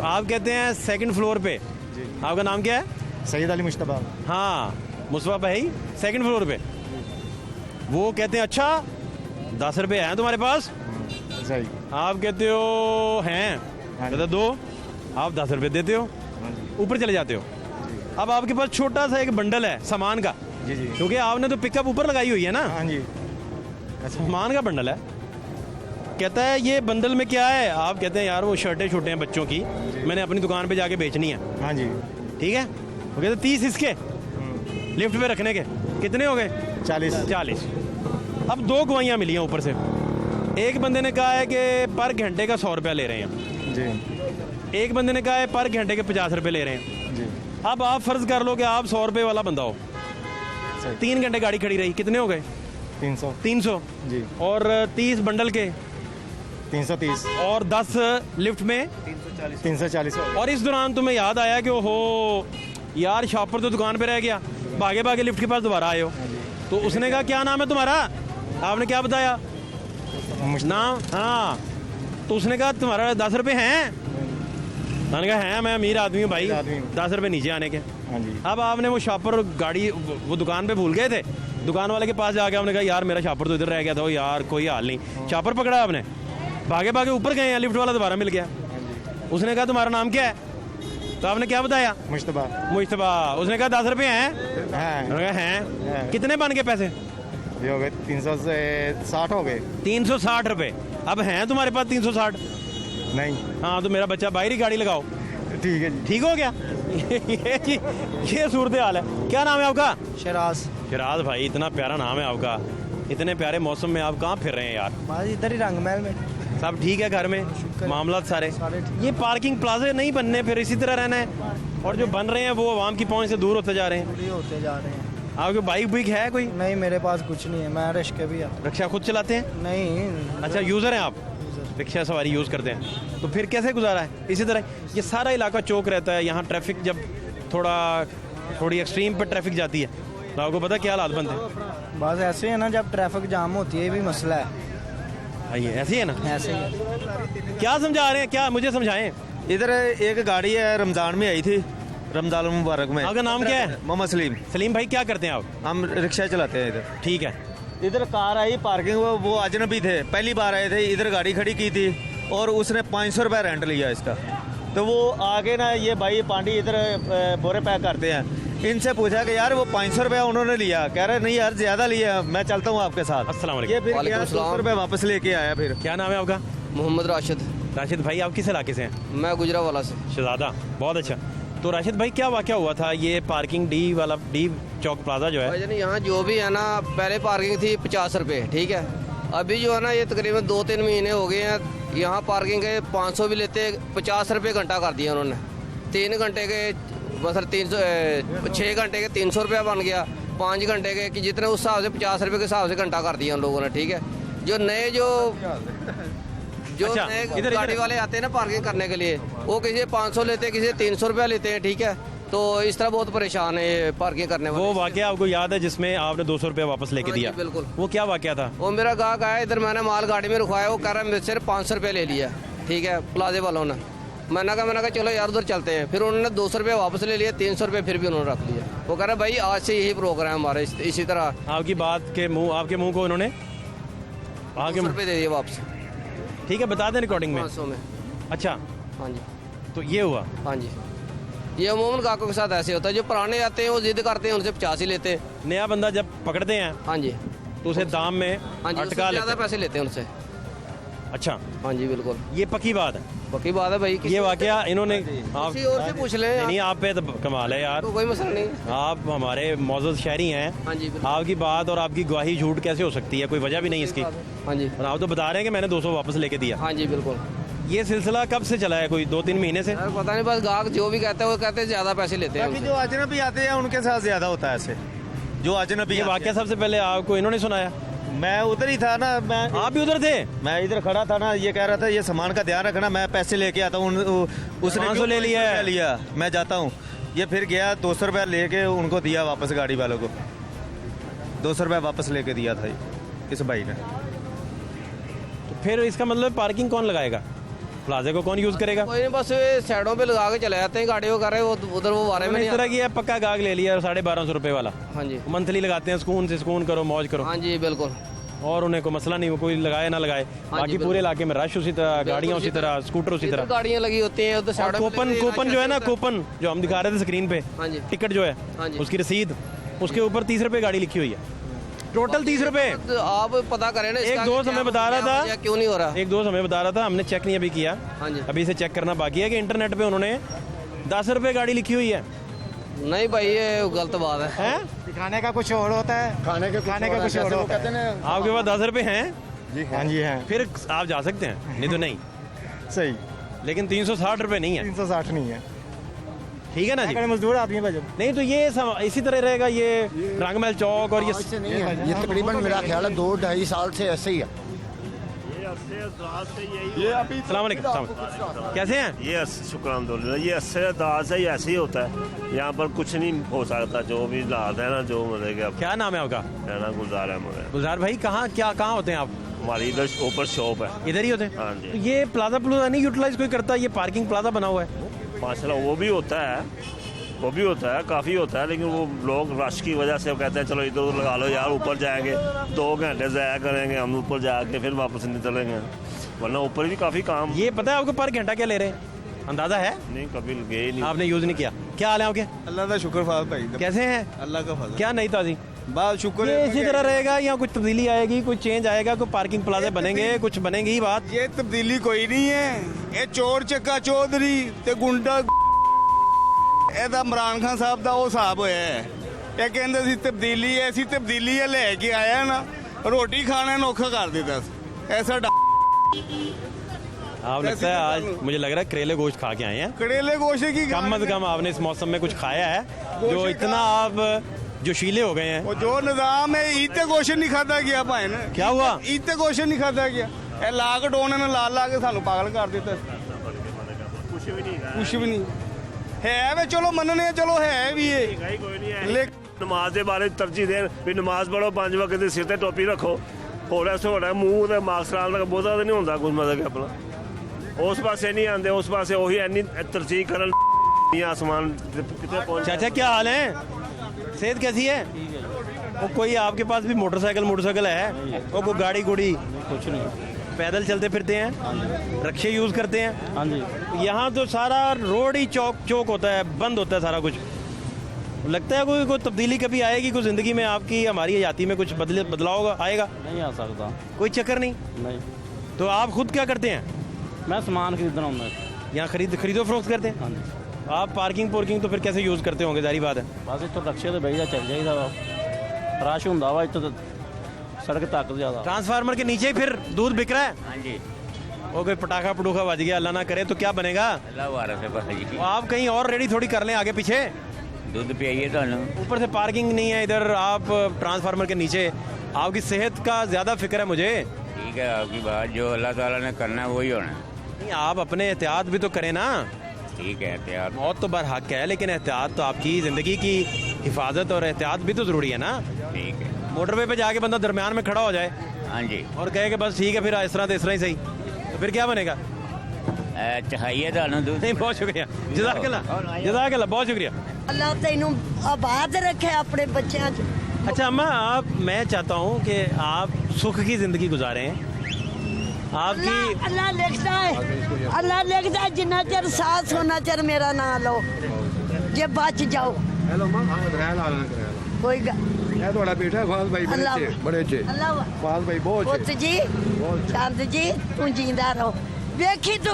आप कहते हैं 2nd फ्लोर पे। आपका नाम क्या है? सैयद अली मुश्तबा। हाँ, मुस्तफा भाई 2nd फ्लोर पे। वो कहते हैं अच्छा 10 रुपये हैं तुम्हारे पास? सही। आप कहते हो हैं, कहते दो, आप 10 रुपये देते हो, ऊपर चले जाते हो। अब आपके पास छोटा सा एक बंडल है सामान का, क्योंकि आपने तो पिकअप ऊपर लगाई हुई है ना। हाँ जी, सामान का बंडल है। कहता है ये बंडल में क्या है? आप कहते हैं यार वो शर्टें छोटे हैं बच्चों की, मैंने अपनी दुकान पे जाके बेचनी है। हाँ जी, ठीक है। वो कहते 30 इसके लिफ्ट पे रखने के। कितने हो गए? 40। अब 2 गवाहियाँ मिली हैं ऊपर से। एक बंदे ने कहा है कि पर घंटे का 100 रुपया ले रहे हैं जी। एक बंदे ने कहा है पर घंटे के 50 रुपये ले रहे हैं जी। अब आप फर्ज कर लो कि आप 100 रुपये वाला बंदा हो, 3 घंटे गाड़ी खड़ी रही, कितने हो गए? 300 जी। और 30 बंडल के 330 और 10 लिफ्ट में 340। और इस दौरान तुम्हें याद आया कि ओहो यार शॉपर तो दुकान पे रह गया, भागे भागे लिफ्ट के पास दोबारा आए हो। तो उसने कहा क्या नाम है तुम्हारा? आपने क्या बताया नाम? हाँ, तो उसने कहा तुम्हारा 10 रुपये हैं? मैंने कहा है, मैं अमीर आदमी हूँ भाई, 10 रुपये नीचे आने के। हाँ जी। अब आपने वो शॉपर गाड़ी वो दुकान पे भूल गए थे, दुकान वाले के पास जाके आपने कहा यार मेरा शॉपर तो इधर रह गया था, यार कोई हाल नहीं। शॉपर पकड़ा आपने, भागे भागे ऊपर गए हैं, लिफ्ट वाला दोबारा मिल गया। उसने कहा तुम्हारा नाम क्या है? तो आपने क्या बताया? मुश्तबा। उसने कहा 10 रुपये हैं? हैं। कितने बन गए पैसे? ये हो गए 360 हो गए। 360 रुपये। अब हैं तुम्हारे पास 360? नहीं। हाँ, तो मेरा बच्चा बाहर ही गाड़ी लगाओ। ठीक है जी। ठीक हो गया। ये सूरत हाल है। क्या नाम है आपका? शराज भाई, इतना प्यारा नाम है आपका। इतने प्यारे मौसम में आप कहाँ फिर रहे हैं यार? बस इधर ही रंग महल में। सब ठीक है घर में? मामला सारे? ये पार्किंग प्लाजे नहीं बनने, फिर इसी तरह रहना है। और जो बन रहे हैं वो आवाम की पहुंच से दूर होते जा रहे हैं। आपके बाइक बुइक है कोई? नहीं, मेरे पास कुछ नहीं है, मैं रिक्शा भी है। रिक्शा खुद चलाते हैं? नहीं। अच्छा, यूज़र हैं आप, रिक्शा सवारी यूज़ करते हैं। तो फिर कैसे गुजारा है? इसी तरह ये सारा इलाका चौक रहता है। यहाँ ट्रैफिक जब थोड़ी एक्सट्रीम पर ट्रैफिक जाती है तो आपको पता क्या हालात बनते हैं? बस ऐसे है ना, जब ट्रैफिक जाम होती है, ये भी मसला है। आइए, ऐसे ही है ना? ऐसे ही क्या समझा रहे हैं, क्या मुझे समझाएं। इधर एक गाड़ी है रमजान में आई थी, रमजान मुबारक में। आपका नाम क्या है? मोहम्मद सलीम। सलीम भाई क्या करते हैं आप? हम रिक्शा चलाते हैं इधर। ठीक है। इधर कार आई पार्किंग, वो अजनबी थे, पहली बार आए थे, इधर गाड़ी खड़ी की थी और उसने 500 रुपये रेंट लिया इसका। तो वो आगे ना ये भाई पांडी इधर बोरे पैक करते हैं, इनसे पूछा कि यार वो 500 रुपया उन्होंने लिया, कह रहे नहीं यार ज़्यादा लिया, मैं चलता हूँ आपके साथ। अस्सलाम वालेकुम। ये फिर गया 200 रुपये वापस लेके आया। फिर क्या नाम है आपका? मोहम्मद राशिद। राशिद भाई आप किस इलाके से हैं? मैं गुजरावाला से। शहजादा, बहुत अच्छा। तो राशिद भाई क्या वाक़या हुआ था ये पार्किंग डी चौक प्लाजा जो है? भाई यहाँ जो भी है ना, पहले पार्किंग थी 50 रुपये, ठीक है। अभी जो है ना ये तकरीबन 2-3 महीने हो गए हैं, यहाँ पार्किंग के 500 भी लेते, 50 रुपये घंटा कर दिया उन्होंने। 3 घंटे के बस 6 घंटे के 300 रुपया बन गया, 5 घंटे के कि जितने उस हिसाब से 50 रुपये के हिसाब से घंटा कर दिया उन लोगों ने, ठीक है। जो नए अच्छा, नए गाड़ी वाले आते हैं ना पार्किंग करने के लिए, वो किसी 500 लेते हैं, किसी 300 रुपया लेते हैं, ठीक है। तो इस तरह बहुत परेशान है ये पार्किंग करने वाले। वो वाक़या आपको याद है जिसमें आपने 200 रुपया वापस लेके दिया? बिल्कुल। वो क्या वाक़या था? वो मेरा गाहक आया इधर, मैंने माल गाड़ी में रुकवाया, वो कह रहा है मेरे सिर्फ 500 रुपये ले लिया, ठीक है, प्लाजे वालों ने। मैंने कहा चलो यार उधर चलते हैं। फिर उन्होंने 200 रुपये वापस ले लिए, 300 रुपये फिर भी उन्होंने रख लिया। वो कह रहे भाई आज से यही प्रोग्राम हमारे, इसी तरह। आपकी बात के मुंह, आपके मुंह को उन्होंने 200 रुपये दे दिए वापस। ठीक है, बता दें रिकॉर्डिंग में। 500 में। अच्छा, हाँ जी। तो ये हुआ? हाँ जी, ये अमूमन ग्राहकों के साथ ऐसे होता है, जो पुराने आते हैं वो जिद करते हैं, उनसे 50 ही लेते हैं। नया बंदा जब पकड़ते हैं हाँ जी, तो उसे दाम में हाँ जी, अटका लेते ज़्यादा हैं। पैसे लेते हैं उनसे। अच्छा, हाँ जी बिल्कुल, ये पक्की बात है। पक्की बात है भाई। ये वाकया इन्होंने आप किसी और से पूछ लें। नहीं, आप पे तो कमाल है यार, तो कोई मसला नहीं। आप हमारे मौजूद शहरी हैं। हाँ जी बिल्कुल। आपकी बात और आपकी गवाही झूठ कैसे हो सकती है? कोई वजह भी नहीं इसकी। हाँ जी। और आप तो बता रहे हैं कि मैंने 200 वापस लेके दिया। हाँ जी बिल्कुल। ये सिलसिला कब से चला है? कोई 2-3 महीने से? यार पता नहीं, बस गाहक जो भी कहते हैं वो कहते हैं ज़्यादा पैसे लेते हैं। जो अजनबी आते हैं उनके साथ ज़्यादा होता है ऐसे, जो अजनबी। ये वाकया सबसे पहले आपको इन्होंने सुनाया? मैं उधर ही था ना, आप भी उधर थे? मैं इधर खड़ा था ना, ये कह रहा था ये सामान का ध्यान रखना, मैं पैसे लेके आता हूँ। उसने 500 ले लिया। मैं जाता हूँ। ये फिर गया 200 रुपया लेके उनको दिया वापस, गाड़ी वालों को 200 रुपया वापस लेके दिया था इस भाई ने। तो फिर इसका मतलब पार्किंग कौन लगाएगा? प्लाजे को कौन यूज करेगा? कोई नहीं, बस साइडों पे लगा के चले जाते हैं गाड़ी, वो कर रहे वो उधर वो बारे में इस तरह की है, पक्का गाग ले लिया 1250 रुपए वाला। हाँ जी। मंथली लगाते हैं, सुकून से सुकून करो, मौज करो। हाँ जी बिल्कुल। और उन्हें कोई मसला नहीं, वो कोई लगाए ना लगाए। बाकी पूरे इलाके में रश उसी तरह, गाड़ियाँ उसी तरह, स्कूटर उसी तरह, गाड़ियाँ लगी होती हैं उधर साइडों पे। कूपन जो है ना, कूपन जो हम दिखा रहे थे स्क्रीन पे, हाँ जी। टिकट जो है, हाँ जी। उसकी रसीद, उसके ऊपर 30 रुपए गाड़ी लिखी हुई है, टोटल 30 रुपए। आप पता करें ना। एक दोस्त हमें बता रहा था, क्यों नहीं हो रहा? एक दोस्त हमें बता रहा था, हमने चेक नहीं अभी किया। हाँ जी। अभी इसे चेक करना बाकी है कि इंटरनेट पे उन्होंने 10 रुपए गाड़ी लिखी हुई है। नहीं भाई, ये गलत बात है। दिखाने का कुछ और होता है, खाने का कुछ और होता है। आपके पास 10 रुपए हैं? जी हाँ जी हैं। फिर आप जा सकते हैं, नहीं तो नहीं। सही, लेकिन 360 रुपए नहीं है। 360 नहीं है। ठीक है ना जी? मजदूर आदमी है भाई। नहीं तो ये इसी तरह रहेगा, ये रंगमहल चौक और ये नहीं है, ये तकरीबन मेरा ख्याल है 2-2.5 साल से ऐसे ही है। अस्सलाम वालेकुम, कैसे हैं? ये शुक्र अल्हम्दुलिल्लाह, ये असरदार से ही ऐसे ही होता है। यहाँ पर कुछ नहीं हो सकता, जो भी हालात है ना, जो मतलब कि क्या नाम है आपका? रहना गुलजार है मुझे। गुलजार भाई, कहाँ होते हैं आप? हमारी इधर ऊपर शॉप है। इधर ही होते हैं? हाँ जी। तो ये प्लाजा नहीं यूटिलाइज कोई करता? ये पार्किंग प्लाजा बना हुआ है माशाल्लाह, वो भी होता है, वो भी होता है, काफ़ी होता है, लेकिन वो लोग रश की वजह से कहते हैं चलो इधर उधर लगा लो यार, ऊपर जाएंगे 2 घंटे ज़ाया करेंगे हम, ऊपर जाके फिर वापस निकलेंगे, वरना ऊपर भी काफ़ी काम। ये पता है आपको पर घंटा क्या ले रहे हैं? अंदाजा है? नहीं, कभी गए ही नहीं। आपने यूज नहीं किया? क्या हाल है आपके? अल्लाह का शुक्र फाज भाई, कैसे हैं? अल्लाह का फजल। क्या नहीं ताजी? बात शुक्र ये इसी तरह रहेगा या कुछ तब्दीली आएगी, कुछ चेंज आएगा, कोई पार्किंग प्लाजा बनेंगे, कुछ बनेगी ही बात? ये तब्दीली कोई नहीं है, ये चोर चक्का चौधरी ते गुंडा ਇਹਦਾ ਇਮਰਾਨ ਖਾਨ ਸਾਹਿਬ ਦਾ ਉਹ ਹਿਸਾਬ ਹੋਇਆ ਹੈ। ਇਹ ਕਹਿੰਦੇ ਸੀ ਤਬਦੀਲੀ ਹੈ, ਅਸੀਂ ਤਬਦੀਲੀ ਹੈ ਲੈ ਕੇ ਆਇਆ ਨਾ, ਰੋਟੀ ਖਾਣਾ ਨੂੰ ਔਖਾ ਕਰ ਦਿੱਤਾ ऐसा। आप लगता है आज मुझे लग रहा है करेले गोश्त खा के आए हैं। करेले गोश्त की कम से कम आपने इस मौसम में कुछ खाया है जो इतना आप जोशीले हो गए हैं। वो जो निजाम है ईते गोश्त नहीं खाता गया भाई ने। क्या हुआ? ईते गोश्त नहीं खाता गया, ਇਹ ਲਾਕਡਾਊਨ ਨੇ ਲਾ ਕੇ ਸਾਨੂੰ ਪਾਗਲ ਕਰ ਦਿੱਤਾ। ਕੁਛ ਵੀ ਨਹੀਂ ਹੈ ਵੇ, ਚਲੋ ਮੰਨਣੇ ਚਲੋ ਹੈ ਵੀ ਇਹ। ਨਮਾਜ਼ ਦੇ ਬਾਰੇ ਤਰਜੀਹ ਦੇਣ ਵੀ ਨਮਾਜ਼ ਪੜੋ 5 ਵਕਤ ਦੇ ਸਿਰ ਤੇ ਟੋਪੀ ਰੱਖੋ, ਹੋਰ ਐਸੇ ਹੋਣਾ ਮੂੰਹ ਤੇ ਮਾਸਕ ਲਾਉਣ ਦਾ ਬਹੁਤਾ ਤਾਂ ਨਹੀਂ ਹੁੰਦਾ ਕੁਝ ਮਤਲਬ ਕਿ ਆਪਣਾ ਉਸ ਪਾਸੇ ਨਹੀਂ ਆਉਂਦੇ ਉਸ ਪਾਸੇ ਉਹੀ ਇੰਨੀ ਤਰਜੀਹ ਕਰਨ आसमान कितने पहुंच। चाचा क्या हाल है, सेहत कैसी है? वो कोई आपके पास भी मोटरसाइकिल है? वो कोई गाड़ी गुड़ी? कुछ नहीं, पैदल चलते फिरते हैं, रिक्शे यूज़ करते हैं? हाँ जी। यहाँ तो सारा रोड ही चौक होता है, बंद होता है सारा कुछ। लगता है कोई तब्दीली कभी आएगी कुछ ज़िंदगी में आपकी, हमारी जाति में कुछ बदलाव आएगा? नहीं आ सकता। कोई चक्कर नहीं? नहीं। तो आप खुद क्या करते हैं? मैं सामान खरीदना हूँ। यहाँ खरीदो फरोख्त करते हैं? हाँ जी। आप पार्किंग तो फिर कैसे यूज़ करते होंगे, जारी बात है। बस इतों रक्शे तो बही चल जाइए, रश होंगे वा इतों सड़क तक ज़्यादा। ट्रांसफार्मर के नीचे ही फिर दूध बिक रहा है? हाँ जी। वो कोई पटाखा पटूखा बज गया, अल्लाह ना करे तो क्या बनेगा? अल्लाह वारस है बस। आप कहीं और रेडी थोड़ी कर लें आगे पीछे, दूध पियाइए तो। ऊपर से पार्किंग नहीं है इधर, आप ट्रांसफार्मर के नीचे। आपकी सेहत का ज़्यादा फिक्र है मुझे। ठीक है आपकी बात, जो अल्लाह ताला ने करना है वही होना है। नहीं, आप अपने एहतियात भी तो करें ना। ठीक है, एहतियात मौत तो बरहक है, लेकिन एहतियात तो आपकी ज़िंदगी की हिफाजत और एहतियात भी तो ज़रूरी है ना। ठीक है। मोटरवे पे जाके बंदा दरमियान में खड़ा हो जाए हाँ जी और कहे कि बस ठीक है फिर इस तरह ही सही, तो फिर क्या बनेगा? चाहिए तो दूध। नहीं, बहुत शुक्रिया, जज़ाकल्लाह, बहुत शुक्रिया। अल्लाह तैनू आबाद रखे अपने बच्चों। अच्छा अम्मा, मैं चाहता हूँ कि आप सुख की ज़िंदगी गुजारें। आपकी अल्लाह लिखता है, अल्लाह लिखता है जिन्ना चਿਰ सांस होना चਿਰ मेरा नाम लो, जे बच जाओ। हेलो मां, कोई गल ये थोड़ा बेटा फाज भाई बड़े अच्छे अल्लाह फाज भाई बहुत पुत जी, चंद जी तू जींदा रहो। वेखी तू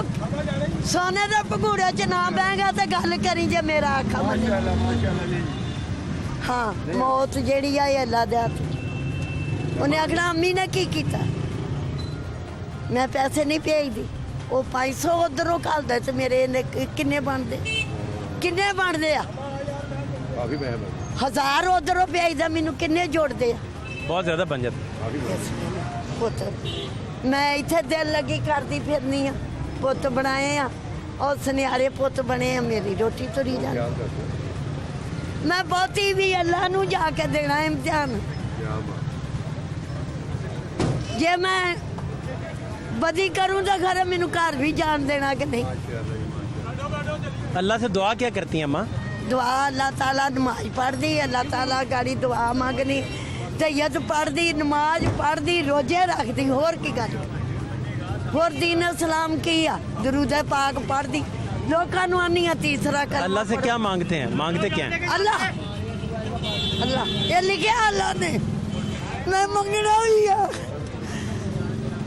सोने दे भगूड़े च ना बहेगा ते गल करी जे मेरा आखा मने। हाँ, मौत जेड़ी आई अल्लाह दे हत्थ, उन्हें आखना अम्मी ने की कीता, मैं पैसे नहीं भेजदी, वो 500 उधरों घलदा ते मेरे किन्ने बनदे आ? काफी मैं 1000 उधरों भेजदा, मैनू किन्ने जोड़दे आ? बहुत ज़्यादा बन जाते। पुत्त मैं इत्थे दिल लगी करदी फिरनी आ, पुत्त बनाए आ और सुनियारे पुत्त बने आ, मेरी रोटी तुरी जाती। मैं बहुती भी अल्लाह नू जाके देना इम्तिहान, जे मैं बदी करूँ तो खरे मैनू घर भी जान देना कि नहीं। अल्लाह से दुआ क्या करती हैं अम्मा? दुआ अल्लाह ताला, नमाज पढ़दी, अल्लाह ताला गाड़ी दुआ मंगनी, तैयत पढ़दी, नमाज पढ़दी, रोजे रखदी, होर की गल, होर दीन इस्लाम की आ, दरूद पाक पढ़दी, लोकां नू आनी तीसरा कर। अल्लाह से क्या मांगते हैं? मांगते क्या हैं? अल्लाह ये लिखा अल्लाह ने, मैं मंगना भी है,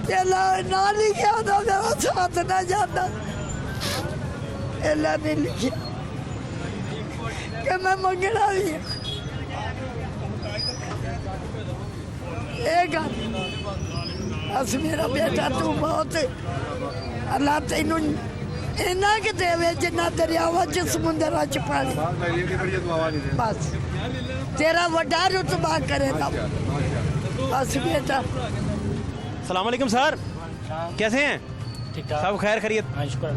ना लिखा तो मेरा साथ ना जाता। अल्लाह ने लिखा कि मैं मंगना भी है। बस मेरा बेटा तू बहुत अल्लाह तेनू इन्ना कि देवे जिन्ना दरियावां च समुंदरां च पानी, बस तेरा वड्डा रुतबा करे रब। बस बेटा। अस्सलाम वालेकुम सर, कैसे हैं? सब खैर खैरियत?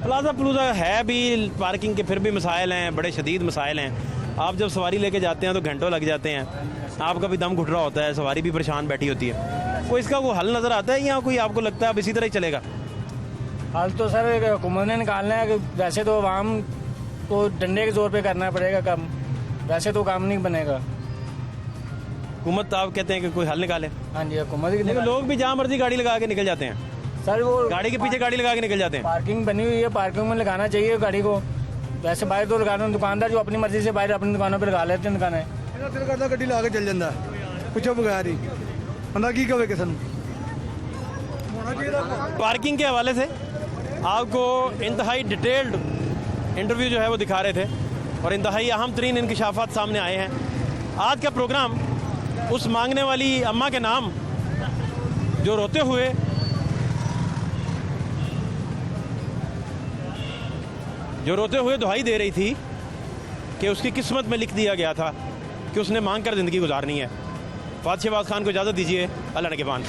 प्लाजा प्लूजा है भी, पार्किंग के फिर भी मसाइल हैं, बड़े शदीद मसाइल हैं। आप जब सवारी लेके जाते हैं तो घंटों लग जाते हैं, आपका भी दम घुट रहा होता है, सवारी भी परेशान बैठी होती है। कोई इसका कोई हल नज़र आता है या कोई आपको लगता है अब इसी तरह ही चलेगा? हल तो सर हुकूमत ने निकालना है कि वैसे तो आवाम को डंडे के जोर पे करना पड़ेगा काम, वैसे तो काम नहीं बनेगा। हुकूमत आप कहते हैं कि कोई हल निकाले? हाँ जी, हुकूमत ही। लोग भी जहाँ मर्जी गाड़ी लगा के निकल जाते हैं सर, वो गाड़ी के पीछे गाड़ी लगा के निकल जाते हैं। पार्किंग बनी हुई है, पार्किंग में लगाना चाहिए गाड़ी को, वैसे बाहर तो लगाना, दुकानदार जो अपनी मर्जी से बाहर अपनी दुकानों पर लगा लेते हैं दुकानें। दिल करता गड्डी ला के चल जाता कुछ बगैर ही, बंदा की कहे किसी। पार्किंग के हवाले से आपको इंतहाई डिटेल्ड इंटरव्यू जो है वो दिखा रहे थे और इंतहाई अहम तरीन इंकशाफात सामने आए हैं। आज का प्रोग्राम उस मांगने वाली अम्मा के नाम जो रोते हुए दुहाई दे रही थी कि उसकी किस्मत में लिख दिया गया था कि उसने मांग कर ज़िंदगी गुजारनी है। फात शहबाज खान को इजाज़त दीजिए, अल्लाह ने के बान।